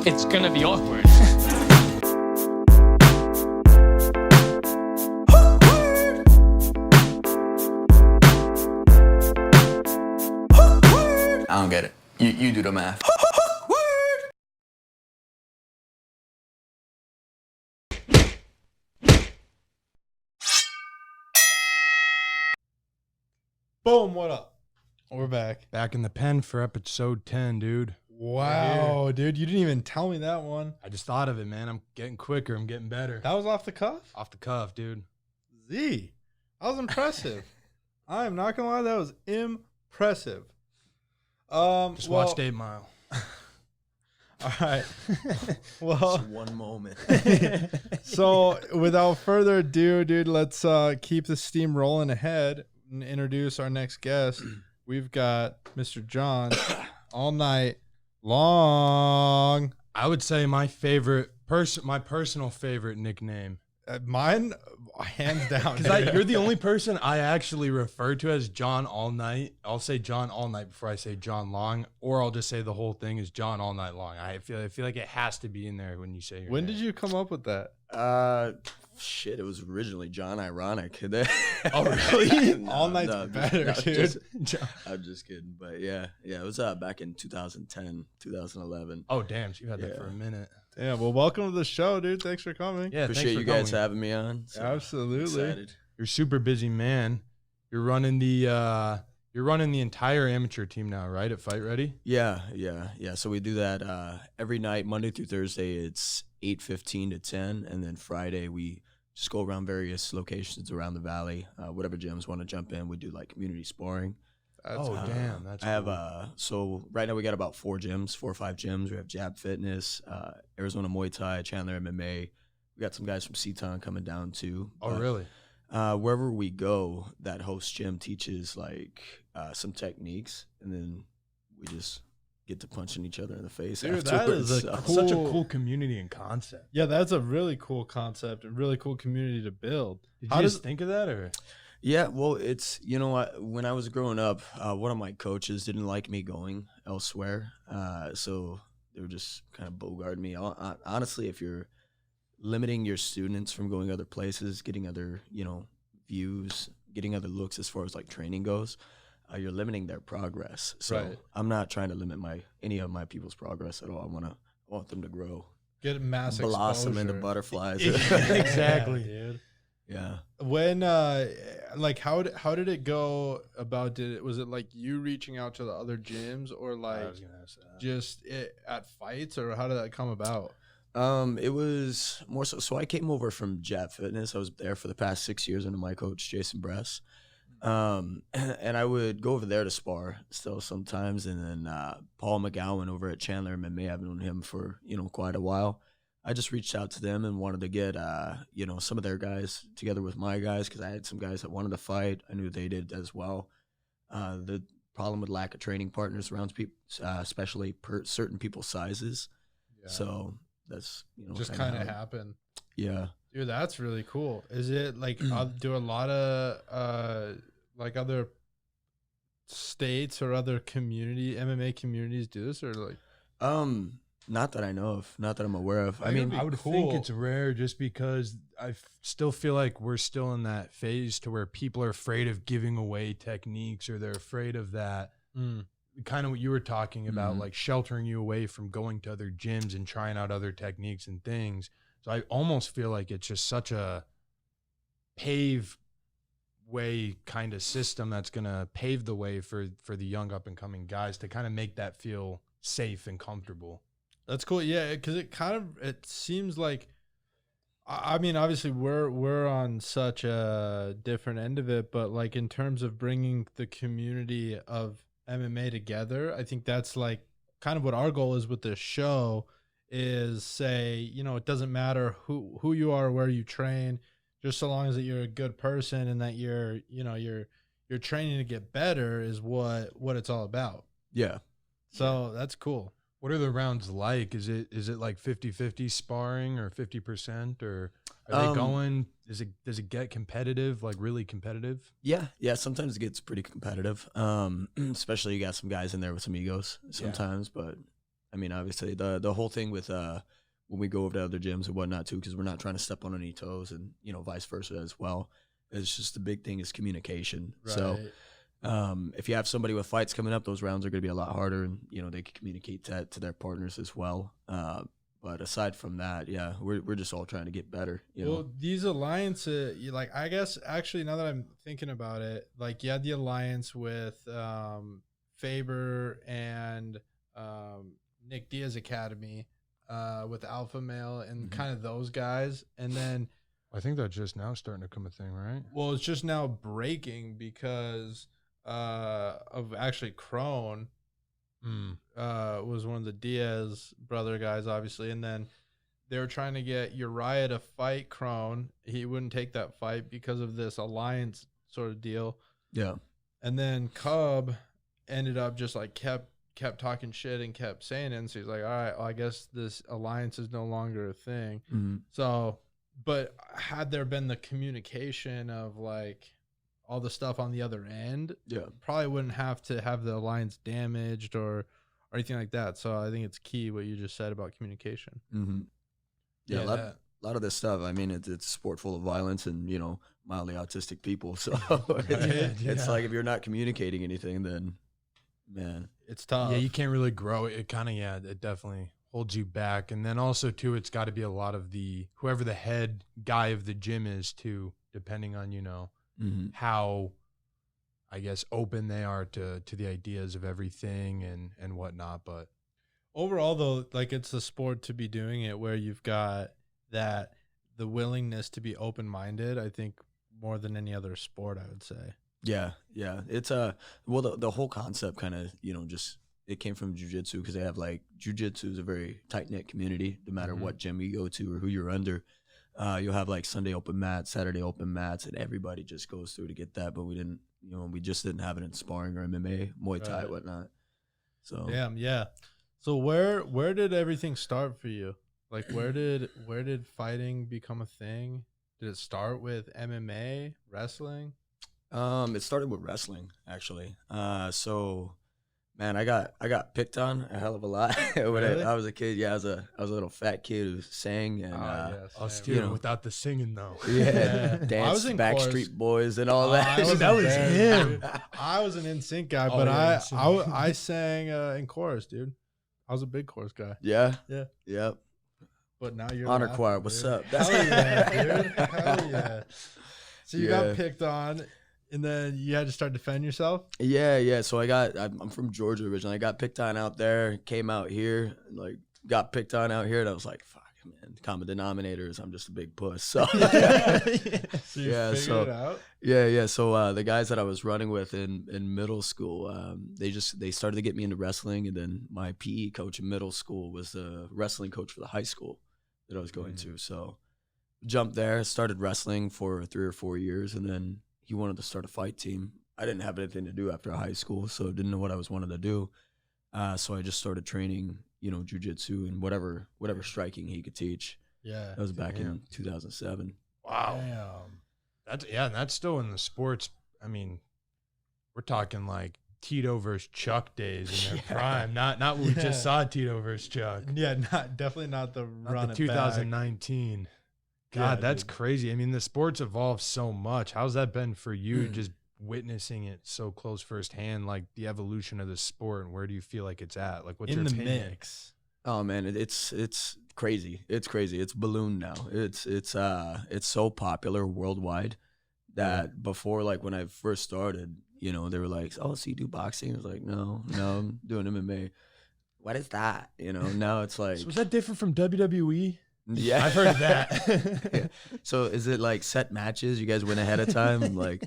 it's gonna be awkward. I don't get it. You do the math. Boom, what up? We're back. Back in the pen for episode 10, dude. Wow, dude, you didn't even tell me that one. I just thought of it, man. I'm getting quicker. I'm getting better. That was off the cuff? Off the cuff, dude. Z. That was impressive. I am not gonna lie, that was impressive. Just watched 8 Mile. All right. Well, Just one moment. so without further ado, dude, let's keep the steam rolling ahead and introduce our next guest. We've got Mr. John all night long. I would say my personal favorite nickname. Mine, hands down. Because you're the only person I actually refer to as John All Night. I'll say John All Night before I say John Long, or I'll just say the whole thing is John All Night Long. I feel like it has to be in there when you say your When name. did you come up with that? Shit, it was originally John Ironic. Oh, really? No, All Night's better, dude. I'm just kidding. But yeah, it was back in 2010, 2011. Oh, damn. So you had that for a minute. Yeah, well, welcome to the show, dude. Thanks for coming. Yeah, Appreciate thanks for you guys coming. having me on. So Absolutely. excited. You're a super busy man. You're running the entire amateur team now, right? At Fight Ready? Yeah. So we do that every night, Monday through Thursday. It's 8:15 to 10, and then Friday we just go around various locations around the valley. Whatever gyms want to jump in, we do like community sparring. Damn, that's I have cool. so right now we got about 4 or 5 gyms. We have Jab Fitness, Arizona Muay Thai, Chandler MMA. We got some guys from Seton coming down too. Oh, But, really? wherever we go, that host gym teaches like some techniques, and then we just get to punching each other in the face. Dude, that afterwards. is a So- That's such a cool community and concept. Yeah, that's a really cool concept and really cool community to build. Did How you does just think of that, or? Yeah, well, it's, when I was growing up, one of my coaches didn't like me going elsewhere. So they were just kind of bogarting me. Honestly, if you're limiting your students from going other places, getting other, views, getting other looks as far as like training goes, you're limiting their progress. So Right. I'm not trying to limit any of my people's progress at all. I want them to grow, get mass blossom into exposure. butterflies. Exactly. dude. Yeah. When like how did it go about? Was it like you reaching out to the other gyms, or I like was gonna ask that. just at fights, or how did that come about? It was more so I came over from Jab Fitness. I was there for the past 6 years under my coach, Jason Bress. And I would go over there to spar still sometimes. And then Paul McGowan over at Chandler MMA, I've known him for, quite a while. I just reached out to them and wanted to get, some of their guys together with my guys, because I had some guys that wanted to fight. I knew they did as well. The problem with lack of training partners around people, especially certain people's sizes. Yeah. So that's, just kinda kind of how- happened. Yeah. Dude, that's really cool. Is it like do a lot of like other states or other MMA communities do this, or like? Not that I know of, not that I'm aware of. I That'd mean, be I would cool. think it's rare just because still feel like we're still in that phase to where people are afraid of giving away techniques, or they're afraid of that kind of what you were talking about, Mhm. like sheltering you away from going to other gyms and trying out other techniques and things. So I almost feel like it's just such a pave way kind of system that's going to pave the way for the young up and coming guys to kind of make that feel safe and comfortable. That's cool. Yeah, because it seems like, I mean, obviously we're on such a different end of it, but like in terms of bringing the community of MMA together, I think that's like kind of what our goal is with this show. Is say, it doesn't matter who you are, where you train, just so long as that you're a good person and that you're training to get better is what it's all about. yeah. So that's cool. What are the rounds like? Is it like 50-50 sparring, or 50%, or are they going? Does it get competitive, like really competitive? Yeah. Sometimes it gets pretty competitive. Especially you got some guys in there with some egos sometimes, but I mean, obviously the whole thing with when we go over to other gyms and whatnot too, because we're not trying to step on any toes, and vice versa as well. It's just the big thing is communication. Right. So if you have somebody with fights coming up, those rounds are going to be a lot harder, and they can communicate that to their partners as well. But aside from that, yeah, we're just all trying to get better. Well, these alliances, I guess actually now that I'm thinking about it, like you had the alliance with Faber and Nick Diaz Academy with Alpha Male and kind of those guys, and then I think that's just now starting to become a thing, right? well, it's just now breaking because of actually Crone. Was one of the Diaz brother guys, obviously, and then they were trying to get Uriah to fight Crone. He wouldn't take that fight because of this alliance sort of deal. Yeah. And then Cub ended up just like kept talking shit and kept saying it. And so he's like, all right, well, I guess this alliance is no longer a thing. Mm-hmm. So, but had there been the communication of like all the stuff on the other end, Yeah. probably wouldn't have to have the alliance damaged or anything like that. So I think it's key what you just said about communication. Mm-hmm. Yeah, a lot of this stuff. I mean, it's a sport full of violence and mildly autistic people. So it's like if you're not communicating anything, then man, it's tough. Yeah, you can't really grow. It kind of it definitely holds you back. And then also too, it's got to be a lot of whoever the head guy of the gym is too, depending on mm-hmm. how, I guess, open they are to the ideas of everything and whatnot. But overall, though, like it's the sport to be doing it where you've got the willingness to be open-minded, I think, more than any other sport, I would say. Yeah. It's well, the whole concept kind of just it came from jiu-jitsu, because they have like jiu-jitsu is a very tight-knit community. No matter what gym you go to or who you're under, you'll have like Sunday open mats, Saturday open mats, and everybody just goes through to get that. But we didn't, we just didn't have it in sparring or MMA, Muay Thai, Right. whatnot. So Damn, yeah. So where did everything start for you? Like where did fighting become a thing? Did it start with MMA, wrestling? it started with wrestling, actually. So man, I got picked on a hell of a lot when Really? I was a kid. Yeah, I was a little fat kid who sang and I'll same. steal without the singing though. yeah, I dance was in Backstreet chorus. Boys and all that. That was him. I was an NSYNC guy, Oh, but yeah, I sang in chorus, dude. I was a big chorus guy. Yeah. Yeah. Yep. But now you're Honor rapping, choir. What's dude. up? Hell yeah, dude. Hell yeah. So you Yeah. got picked on, and then you had to start defending yourself. Yeah. So I'm from Georgia originally. I got picked on out there, came out here, like got picked on out here, and I was like, fuck, man. Common denominator is I'm just a big puss. So So you Yeah, figured so- it out. yeah. So the guys that I was running with in middle school, they started to get me into wrestling, and then my PE coach in middle school was the wrestling coach for the high school that I was going to. So jumped there, started wrestling for 3 or 4 years, and then he wanted to start a fight team. I didn't have anything to do after high school, so didn't know what I was wanting to do. So I just started training, jiu-jitsu and whatever striking he could teach. Yeah. That was back in 2007. Wow. Damn. That's still in the sports. I mean, we're talking like Tito versus Chuck days in their prime. Not what we Yeah. just saw Tito versus Chuck. Yeah, definitely not the Not run the it 2019. God, Yeah, that's dude. crazy. I mean, the sport's evolved so much. How's that been for you, just witnessing it so close firsthand, like the evolution of the sport, and where do you feel like it's at? Like, what's in your the opinion? mix. Oh man, it's crazy. It's crazy. It's ballooned now. It's so popular worldwide that before, like when I first started, they were like, "Oh, so you do boxing?" I was like, "No, I'm doing MMA." What is that? Now it's like, So was that different from WWE? yeah, I've heard of that. Yeah. So is it like set matches? You guys win ahead of time? I'm like,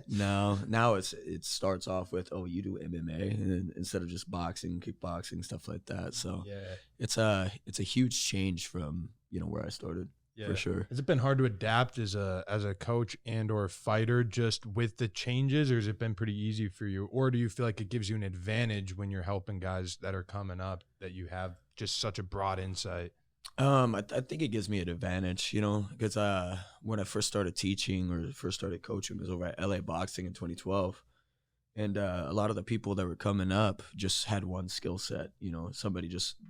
no. Now it starts off with, oh, you do MMA, and then instead of just boxing, kickboxing, stuff like that. So Yeah. it's a huge change from where I started, for sure. Has it been hard to adapt as a coach and or fighter just with the changes, or has it been pretty easy for you? Or do you feel like it gives you an advantage when you're helping guys that are coming up, that you have just such a broad insight? I think it gives me an advantage, because when I first started teaching or first started coaching, it was over at LA Boxing in 2012. And a lot of the people that were coming up just had one skill set. You know,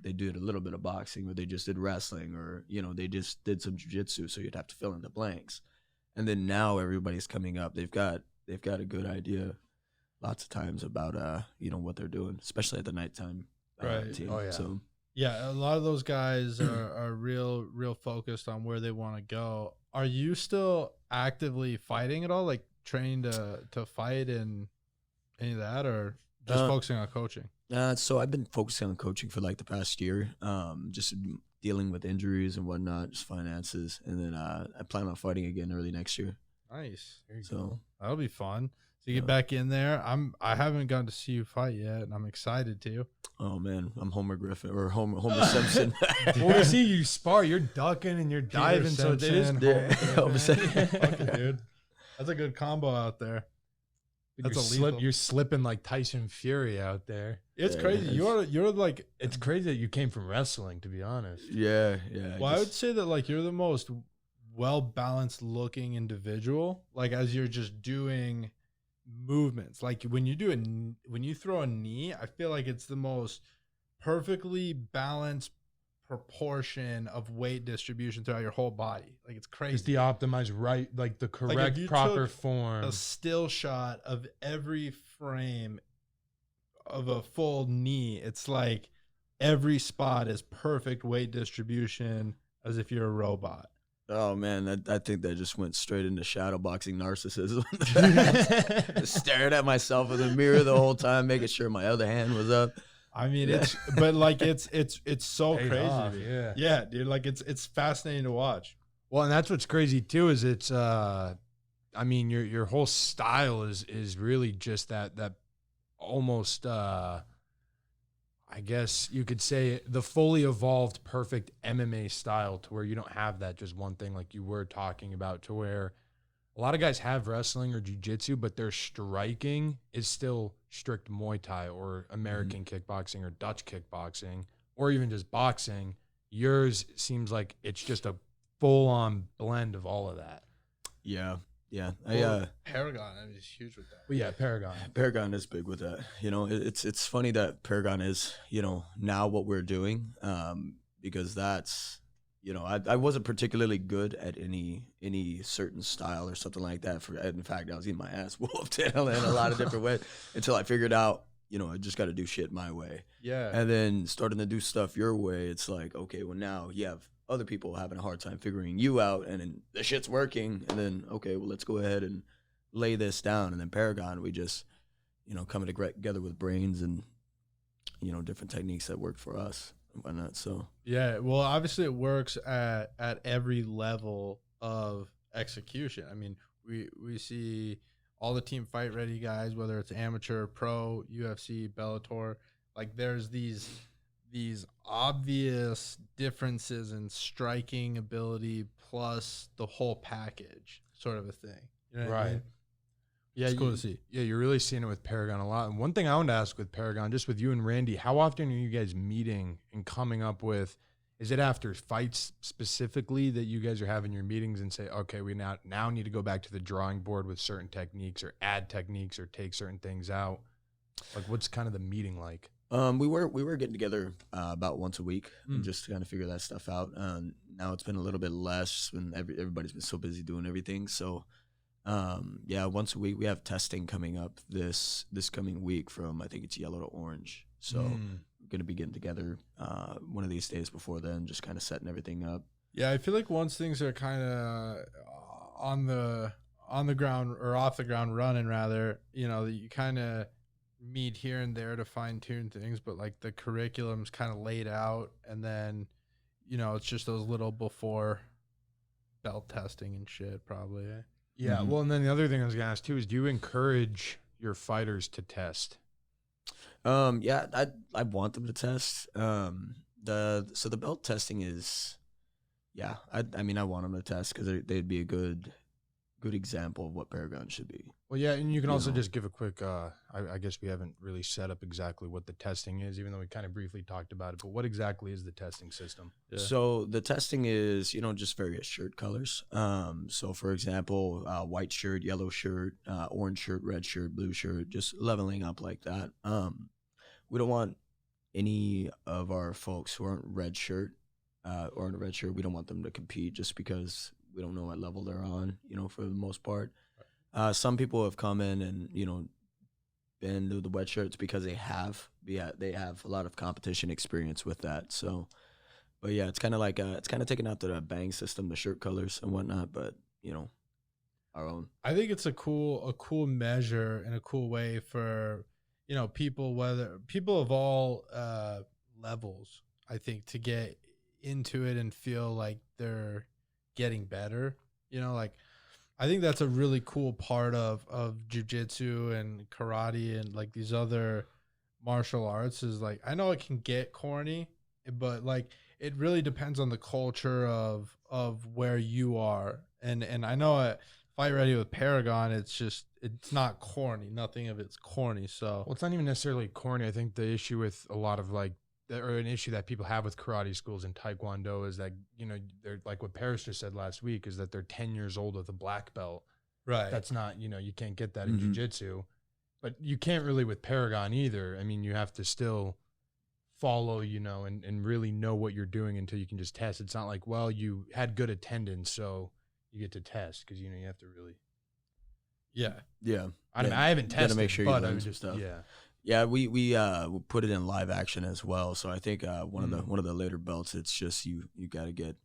they did a little bit of boxing, or they just did wrestling, or, you know, they just did some jiu-jitsu, so you'd have to fill in the blanks. And then now everybody's coming up. They've got a good idea lots of times about, you know, what they're doing, especially at the nighttime Right. team. Oh, yeah. So, Yeah, a lot of those guys are real focused on where they want to go. Are you still actively fighting at all, like training to fight and any of that, or just focusing on coaching? So I've been focusing on coaching for like the past year, just dealing with injuries and whatnot, just finances, and then I plan on fighting again early next year. Nice. So That'll be fun. So you get back in there. I haven't gotten to see you fight yet, and I'm excited to. oh man, I'm Homer Griffin or Homer Simpson. Well, we see you spar. You're ducking and you're diving, so it is. Yeah. Homer Simpson. Okay, dude. That's a good combo out there. That's You're slipping like Tyson Fury out there. It's Yeah, crazy. You're like. It's crazy that you came from wrestling, to be honest. Yeah. Well, I would say that like you're the most well balanced looking individual. Like as you're just doing movements, like when you throw a knee, I feel like it's the most perfectly balanced proportion of weight distribution throughout your whole body. Like it's crazy. It's the optimized right, like the correct you proper took form. a still shot of every frame of a full knee. It's like every spot is perfect weight distribution, as if you're a robot. Oh man, I think that just went straight into shadowboxing narcissism. Just staring at myself in the mirror the whole time, making sure my other hand was up. I mean, it's but like it's so Paid crazy. off, Yeah, dude. Like it's fascinating to watch. Well, and that's what's crazy too, is it's I mean, your whole style is really just that almost I guess you could say the fully evolved perfect MMA style, to where you don't have that just one thing like you were talking about, to where a lot of guys have wrestling or jiu-jitsu, but their striking is still strict Muay Thai or American kickboxing or Dutch kickboxing or even just boxing. Yours seems like it's just a full-on blend of all of that. Yeah. Paragon is huge with that. But yeah, Paragon is big with that. You know, it's funny that Paragon is, you know, now what we're doing, because that's, you know, I wasn't particularly good at any certain style or something like that. In fact, I was getting my ass whooped in a lot of different ways until I figured out, you know, I just got to do shit my way. Yeah. And then starting to do stuff your way, it's like, okay, well now you have other people having a hard time figuring you out, and then the shit's working, and then okay, well let's go ahead and lay this down. And then Paragon, we just, you know, coming together with brains and, you know, different techniques that work for us and whatnot. So yeah, well, obviously it works at every level of execution. I mean, we see all the team fight ready guys, whether it's amateur, pro, UFC, Bellator. Like there's these obvious differences in striking ability plus the whole package, sort of a thing. You know what I mean? Yeah, it's cool to see. Yeah, you're really seeing it with Paragon a lot. And one thing I wanted to ask with Paragon, just with you and Randy, how often are you guys meeting and coming up with? Is it after fights specifically that you guys are having your meetings and say, okay, we now need to go back to the drawing board with certain techniques, or add techniques, or take certain things out? Like, what's kind of the meeting like? we were getting together about once a week and just to kind of figure that stuff out. Now it's been a little bit less when everybody's been so busy doing everything. So yeah, once a week. We have testing coming up this coming week from, I think it's yellow to orange. So we're gonna be getting together one of these days before then, just kind of setting everything up. Yeah, I feel like once things are kind of on the ground, or off the ground running rather, you know, you kind of meet here and there to fine tune things, but like the curriculum's kind of laid out, and then, you know, it's just those little before belt testing and shit probably. Yeah. Well, and then the other thing I was gonna ask too is, do you encourage your fighters to test? Yeah, I want them to test. So the belt testing is, yeah, I mean I want them to test because they'd be a good good example of what Paragon should be. Well, yeah, and you can You also know. just give a quick. I guess we haven't really set up exactly what the testing is, even though we kind of briefly talked about it. But what exactly is the testing system? Yeah. So the testing is, just various shirt colors. So for example, white shirt, yellow shirt, orange shirt, red shirt, blue shirt, just leveling up like that. We don't want any of our folks who aren't red shirt or in a red shirt. We don't want them to compete just because we don't know what level they're on. For the most part. Some people have come in and been to the wet shirts because they have a lot of competition experience with that. So, but yeah, it's kind of like it's kind of taken out the bang system, the shirt colors and whatnot. But our own. I think it's a cool measure and a cool way for people of all levels. I think to get into it and feel like they're getting better. I think that's a really cool part of jiu-jitsu and karate and like these other martial arts is like, I know it can get corny, but like it really depends on the culture of where you are. And I know at Fight Ready with Paragon, it's not corny. Nothing of it's corny. So Well, it's not even necessarily corny. I think the issue with a lot of or an issue that people have with karate schools and taekwondo is that, they're like what Paris just said last week is that they're 10 years old with a black belt. right. That's not, you can't get that in Mhm. jiu-jitsu, but you can't really with Paragon either. I mean, you have to still follow, and really know what you're doing until you can just test. It's not like, well, you had good attendance, so you get to test because, you have to really. yeah. Yeah, I mean, Yeah, I haven't you gotta tested, make sure you but learn I would some just, stuff. yeah. yeah. We put it in live action as well. So I think one of the later belts, it's just you got to get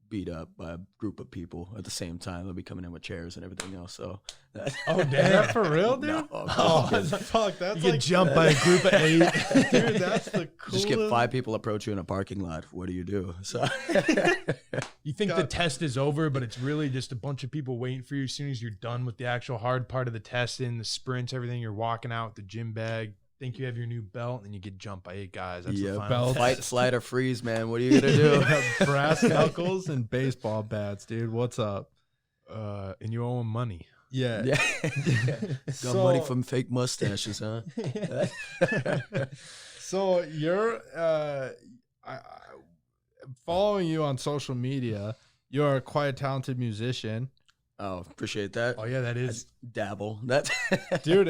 beat up by a group of people at the same time. They'll be coming in with chairs and everything else. So. Oh, Is that for real, dude? No, Oh, I'm just fuck, that's You like get jumped by a group of 8. dude, that's the coolest. Just get 5 people approach you in a parking lot. What do you do? So You think the God. test is over, but it's really just a bunch of people waiting for you. As soon as you're done with the actual hard part of the testing, the sprints, everything, you're walking out with the gym bag, think you have your new belt, and then you get jumped by 8 guys. That's the yeah, final belt. test. fight, slide, or freeze, man. What are you gonna do? Brass knuckles and baseball bats, dude. What's up? And you owe them money. Yeah. Yeah. Got So- money from fake mustaches, huh? So you're following you on social media. You're quite a talented musician. Oh, appreciate that. Oh, yeah, that I is. dabble. That's Dude,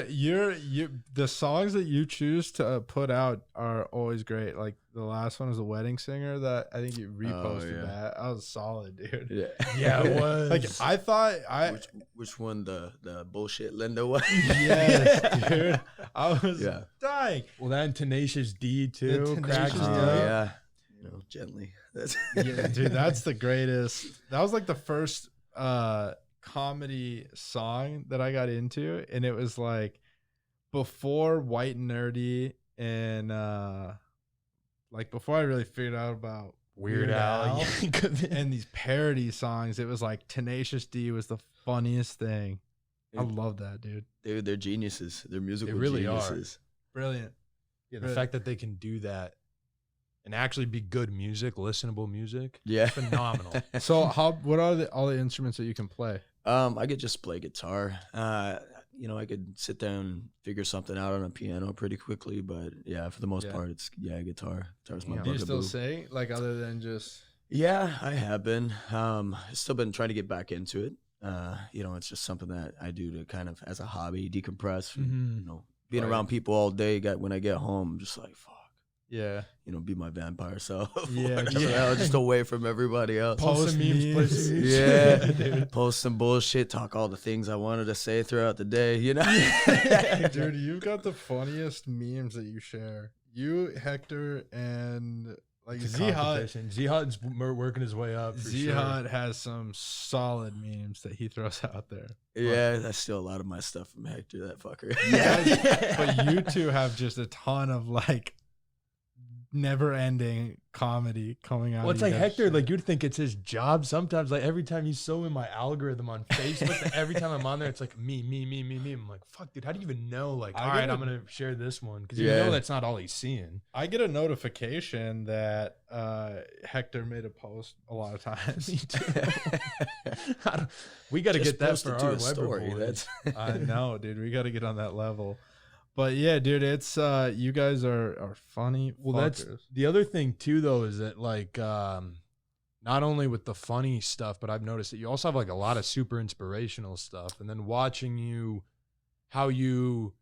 the songs that you choose to put out are always great. Like the last one was a wedding singer that I think you reposted yeah. that. That was solid, dude. yeah. Yeah, it was. Like I thought Which one the bullshit Linda one? yes, dude. I was Yeah. dying. Well, that and Tenacious D, too. Tenacious Cracks D. me Oh up. yeah. Gently. That's Yeah, dude, that's the greatest. That was like the first comedy song that I got into, and it was like before White and Nerdy and like before I really figured out about Weird Al. and these parody songs. It was like Tenacious D was the funniest thing. I love that, dude. they're geniuses. They're musical really are. geniuses. Brilliant. Yeah, the Right. fact that they can do that and actually be good music, listenable music, Yeah. phenomenal. So what are all the instruments that you can play? I could just play guitar. I could sit down and figure something out on a piano pretty quickly, but yeah, for the most Yeah. part, it's guitar. Guitar's my Yeah. Do you still bugaboo. sing like other than just Yeah, I have been. Still been trying to get back into it. It's just something that I do to kind of as a hobby, decompress. Mhm. Being Right. around people all day. When I get home, I'm just like fuck. yeah? Be my vampire self. Yeah, Whatever, yeah. just away from everybody else. Post some memes, play some music. Yeah, dude. post some bullshit, talk all the things I wanted to say throughout the day. Dude, you've got the funniest memes that you share. You, Hector, and like It's a Z Hut. competition. Z Hut's working his way up. For Z sure. Hut has some solid memes that he throws out there. Yeah, I steal a lot of my stuff from Hector, that fucker. But you two have just a ton of like never-ending comedy coming out. Well, it's of like you Hector, guys' like you'd think it's his job sometimes. Like every time he's so in my algorithm on Facebook that every time I'm on there, it's like me. I'm like, fuck, dude, how do you even know? Like, all right, I'm gonna share this one because you know that's not all he's seeing. I get a notification that Hector made a post a lot of times. Me too. We got to get that for our Weber story. boys. I know, dude. We got to get on that level. But yeah, dude, it's you guys are funny. Well, that's the other thing too, though, is that like not only with the funny stuff, but I've noticed that you also have like a lot of super inspirational stuff, and then watching you, how you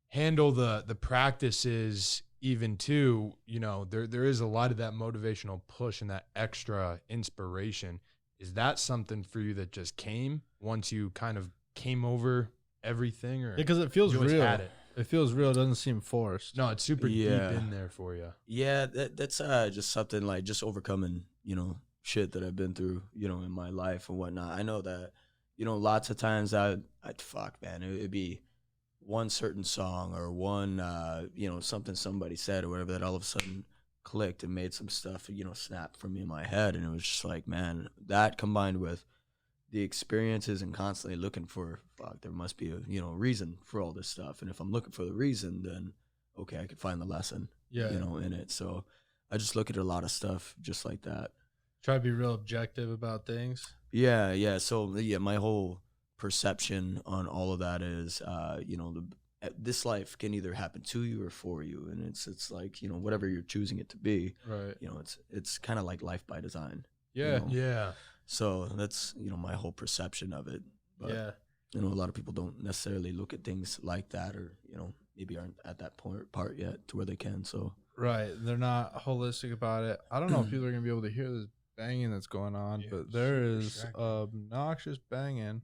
handle the practices, even too, you know, there is a lot of that motivational push and that extra inspiration. Is that something for you that just came once you kind of came over everything, or because it feels real? Had it? It feels real. It doesn't seem forced. No, it's super deep in there for you. Yeah, that's just something like just overcoming, you know, shit that I've been through, you know, in my life and whatnot. I know that, you know, lots of times I'd fuck, man, it'd be one certain song or one, you know, something somebody said or whatever that all of a sudden clicked and made some stuff, you know, snap from me in my head. And it was just like, man, that combined with the experiences and constantly looking for, fuck, there must be a, you know, reason for all this stuff. And if I'm looking for the reason, then okay, I could find the lesson, you know, in it. So I just look at a lot of stuff just like that. Try to be real objective about things. Yeah. So yeah, my whole perception on all of that is, you know, this life can either happen to you or for you. And it's like, you know, whatever you're choosing it to be, right? You know, it's kind of like life by design. Yeah. You know? Yeah. So that's, you know, my whole perception of it. But, you know, a lot of people don't necessarily look at things like that, or, you know, maybe aren't at that part yet to where they can. So right, they're not holistic about it. I don't know if people are gonna be able to hear this banging that's going on, but there is obnoxious banging.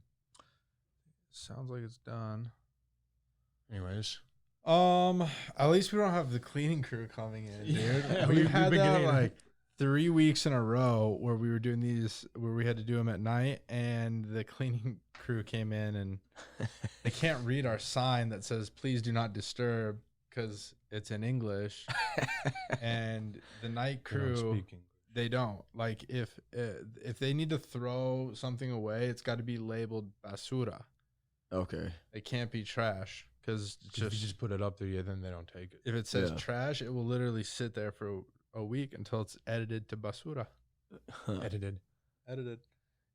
Sounds like it's done. Anyways, at least we don't have the cleaning crew coming in, dude. Yeah, we've had been that getting like 3 weeks in a row where we were doing these, where we had to do them at night, and the cleaning crew came in and they can't read our sign that says "Please do not disturb" because it's in English, and the night crew they don't like if they need to throw something away, it's got to be labeled basura. Okay. It can't be trash because if you just put it up there, then they don't take it. If it says trash, it will literally sit there for a week until it's edited to basura. Edited.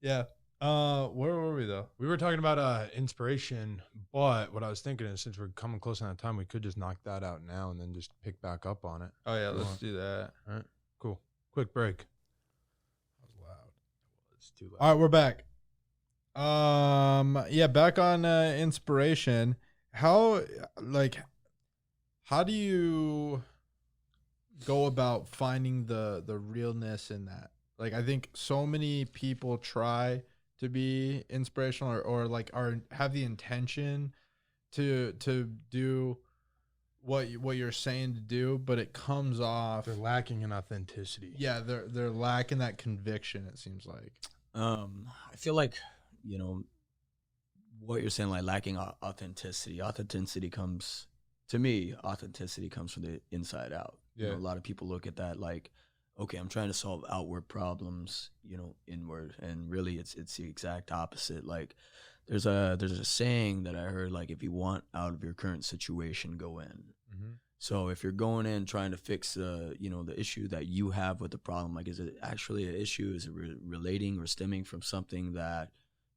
Yeah. Where were we though? We were talking about inspiration, but what I was thinking is since we're coming close on that time, we could just knock that out now and then just pick back up on it. Oh yeah, let's do that. All right. Cool. Quick break. That was loud. It's too loud. All right, we're back. Yeah, back on inspiration. How do you go about finding the realness in that? Like, I think so many people try to be inspirational or have the intention to do what you're saying to do, but it comes off, they're lacking in authenticity. Yeah, they're lacking that conviction, it seems like. I feel like, you know, what you're saying, like lacking authenticity. Authenticity comes from the inside out. Yeah. You know, a lot of people look at that like, okay, I'm trying to solve outward problems, you know, inward, and really it's the exact opposite. Like there's a saying that I heard, like, if you want out of your current situation, go in. Mm-hmm. So if you're going in trying to fix the issue that you have with the problem, like, is it actually an issue? Is it relating or stemming from something that,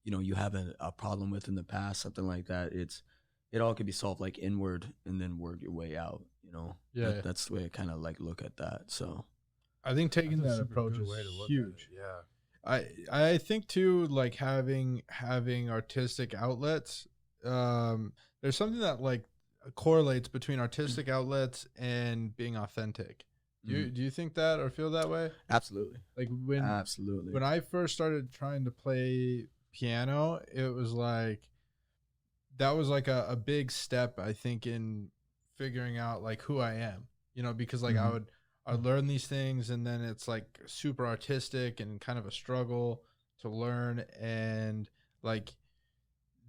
you know, you have a problem with in the past, something like that? It all could be solved like inward and then work your way out, you know? Yeah. That's the way I kind of like look at that. So I think taking that approach is huge. Yeah. I think too, like having artistic outlets, there's something that like correlates between artistic outlets and being authentic. Do you think that or feel that way? Absolutely. Like Absolutely. When I first started trying to play piano, it was like that was like a big step, I think, in figuring out like who I am, you know, because like I'd learn these things and then it's like super artistic and kind of a struggle to learn, and like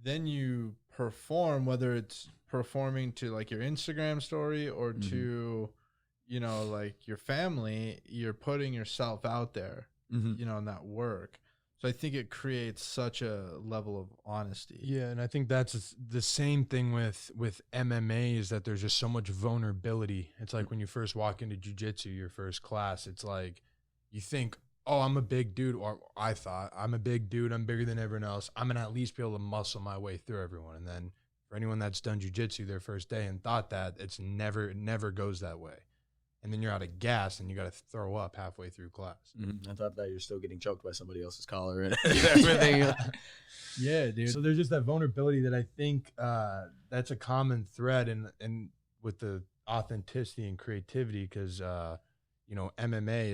then you perform, whether it's performing to like your Instagram story or to you know, like your family, you're putting yourself out there, you know, in that work. So I think it creates such a level of honesty. Yeah, and I think that's the same thing with MMA, is that there's just so much vulnerability. It's like when you first walk into jiu-jitsu, your first class, it's like you think, oh, I'm a big dude, or I thought I'm a big dude, I'm bigger than everyone else, I'm gonna at least be able to muscle my way through everyone. And then for anyone that's done jiu-jitsu their first day and thought that, it never goes that way. And then you're out of gas and you got to throw up halfway through class. I thought that you're still getting choked by somebody else's collar and everything. Yeah, dude. So there's just that vulnerability that I think that's a common thread in with the authenticity and creativity, because you know, MMA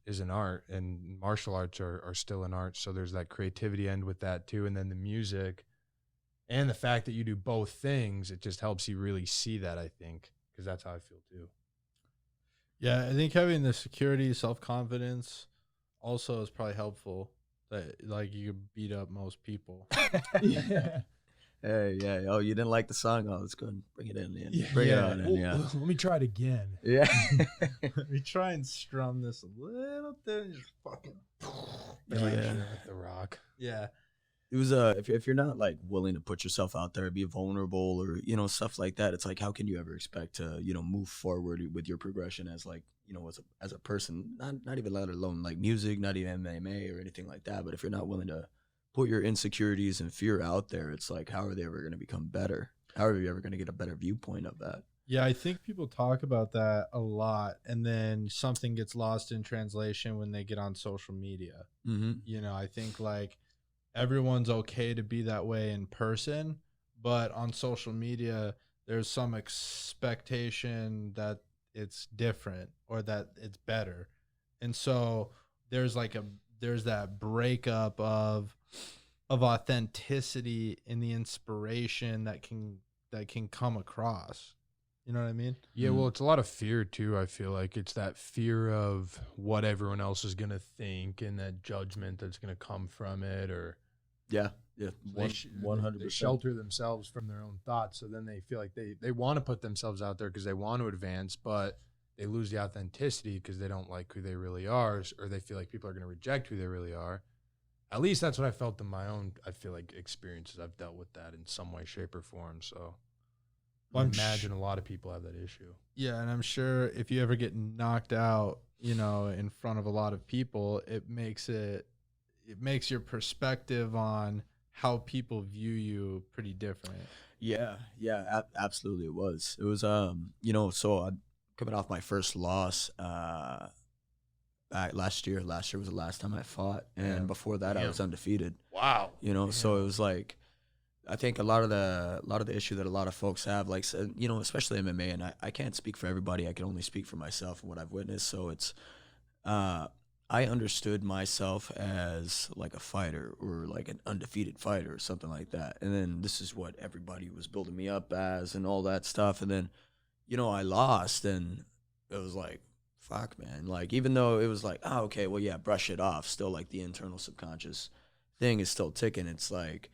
is an art, and martial arts are still an art. So there's that creativity end with that too, and then the music and the fact that you do both things, it just helps you really see that, I think, because that's how I feel too. Yeah, I think having the security, self-confidence also is probably helpful. That like you could beat up most people. Yeah. Hey, yeah. Oh, you didn't like the song? Oh, let's go and bring it in. Bring it on in, yeah. Let me try it again. Yeah. We try and strum this a little bit and just fucking Yeah. With the Rock. yeah. It was if you're not like willing to put yourself out there, be vulnerable, or you know, stuff like that, it's like, how can you ever expect to, you know, move forward with your progression as like, you know, as a person, not even let alone like music, not even MMA or anything like that. But if you're not willing to put your insecurities and fear out there, it's like, how are they ever going to become better? How are you ever going to get a better viewpoint of that? Yeah, I think people talk about that a lot, and then something gets lost in translation when they get on social media. You know, I think like everyone's okay to be that way in person, but on social media, there's some expectation that it's different or that it's better. And so there's that breakup of authenticity in the inspiration that can come across. You know what I mean? Yeah, well, it's a lot of fear too. I feel like it's that fear of what everyone else is gonna think and that judgment that's gonna come from it, or Yeah, they 100%. shelter themselves from their own thoughts. So then they feel like they want to put themselves out there because they want to advance, but they lose the authenticity because they don't like who they really are, or they feel like people are going to reject who they really are. At least that's what I felt in my own, I feel like, experiences. I've dealt with that in some way, shape, or form. So I imagine a lot of people have that issue. Yeah, and I'm sure if you ever get knocked out, you know, in front of a lot of people, it makes your perspective on how people view you pretty different. Yeah, absolutely. It was, you know, so coming off my first loss, back last year was the last time I fought. And before that, I was undefeated. Wow. You know, so it was like, I think a lot of the issue that a lot of folks have, like, you know, especially MMA, and I can't speak for everybody. I can only speak for myself and what I've witnessed. So it's, I understood myself as like a fighter or like an undefeated fighter or something like that. And then this is what everybody was building me up as and all that stuff. And then, you know, I lost, and it was like, fuck, man. Like, even though it was like, oh, okay, well, yeah, brush it off. Still, like, the internal subconscious thing is still ticking. It's like,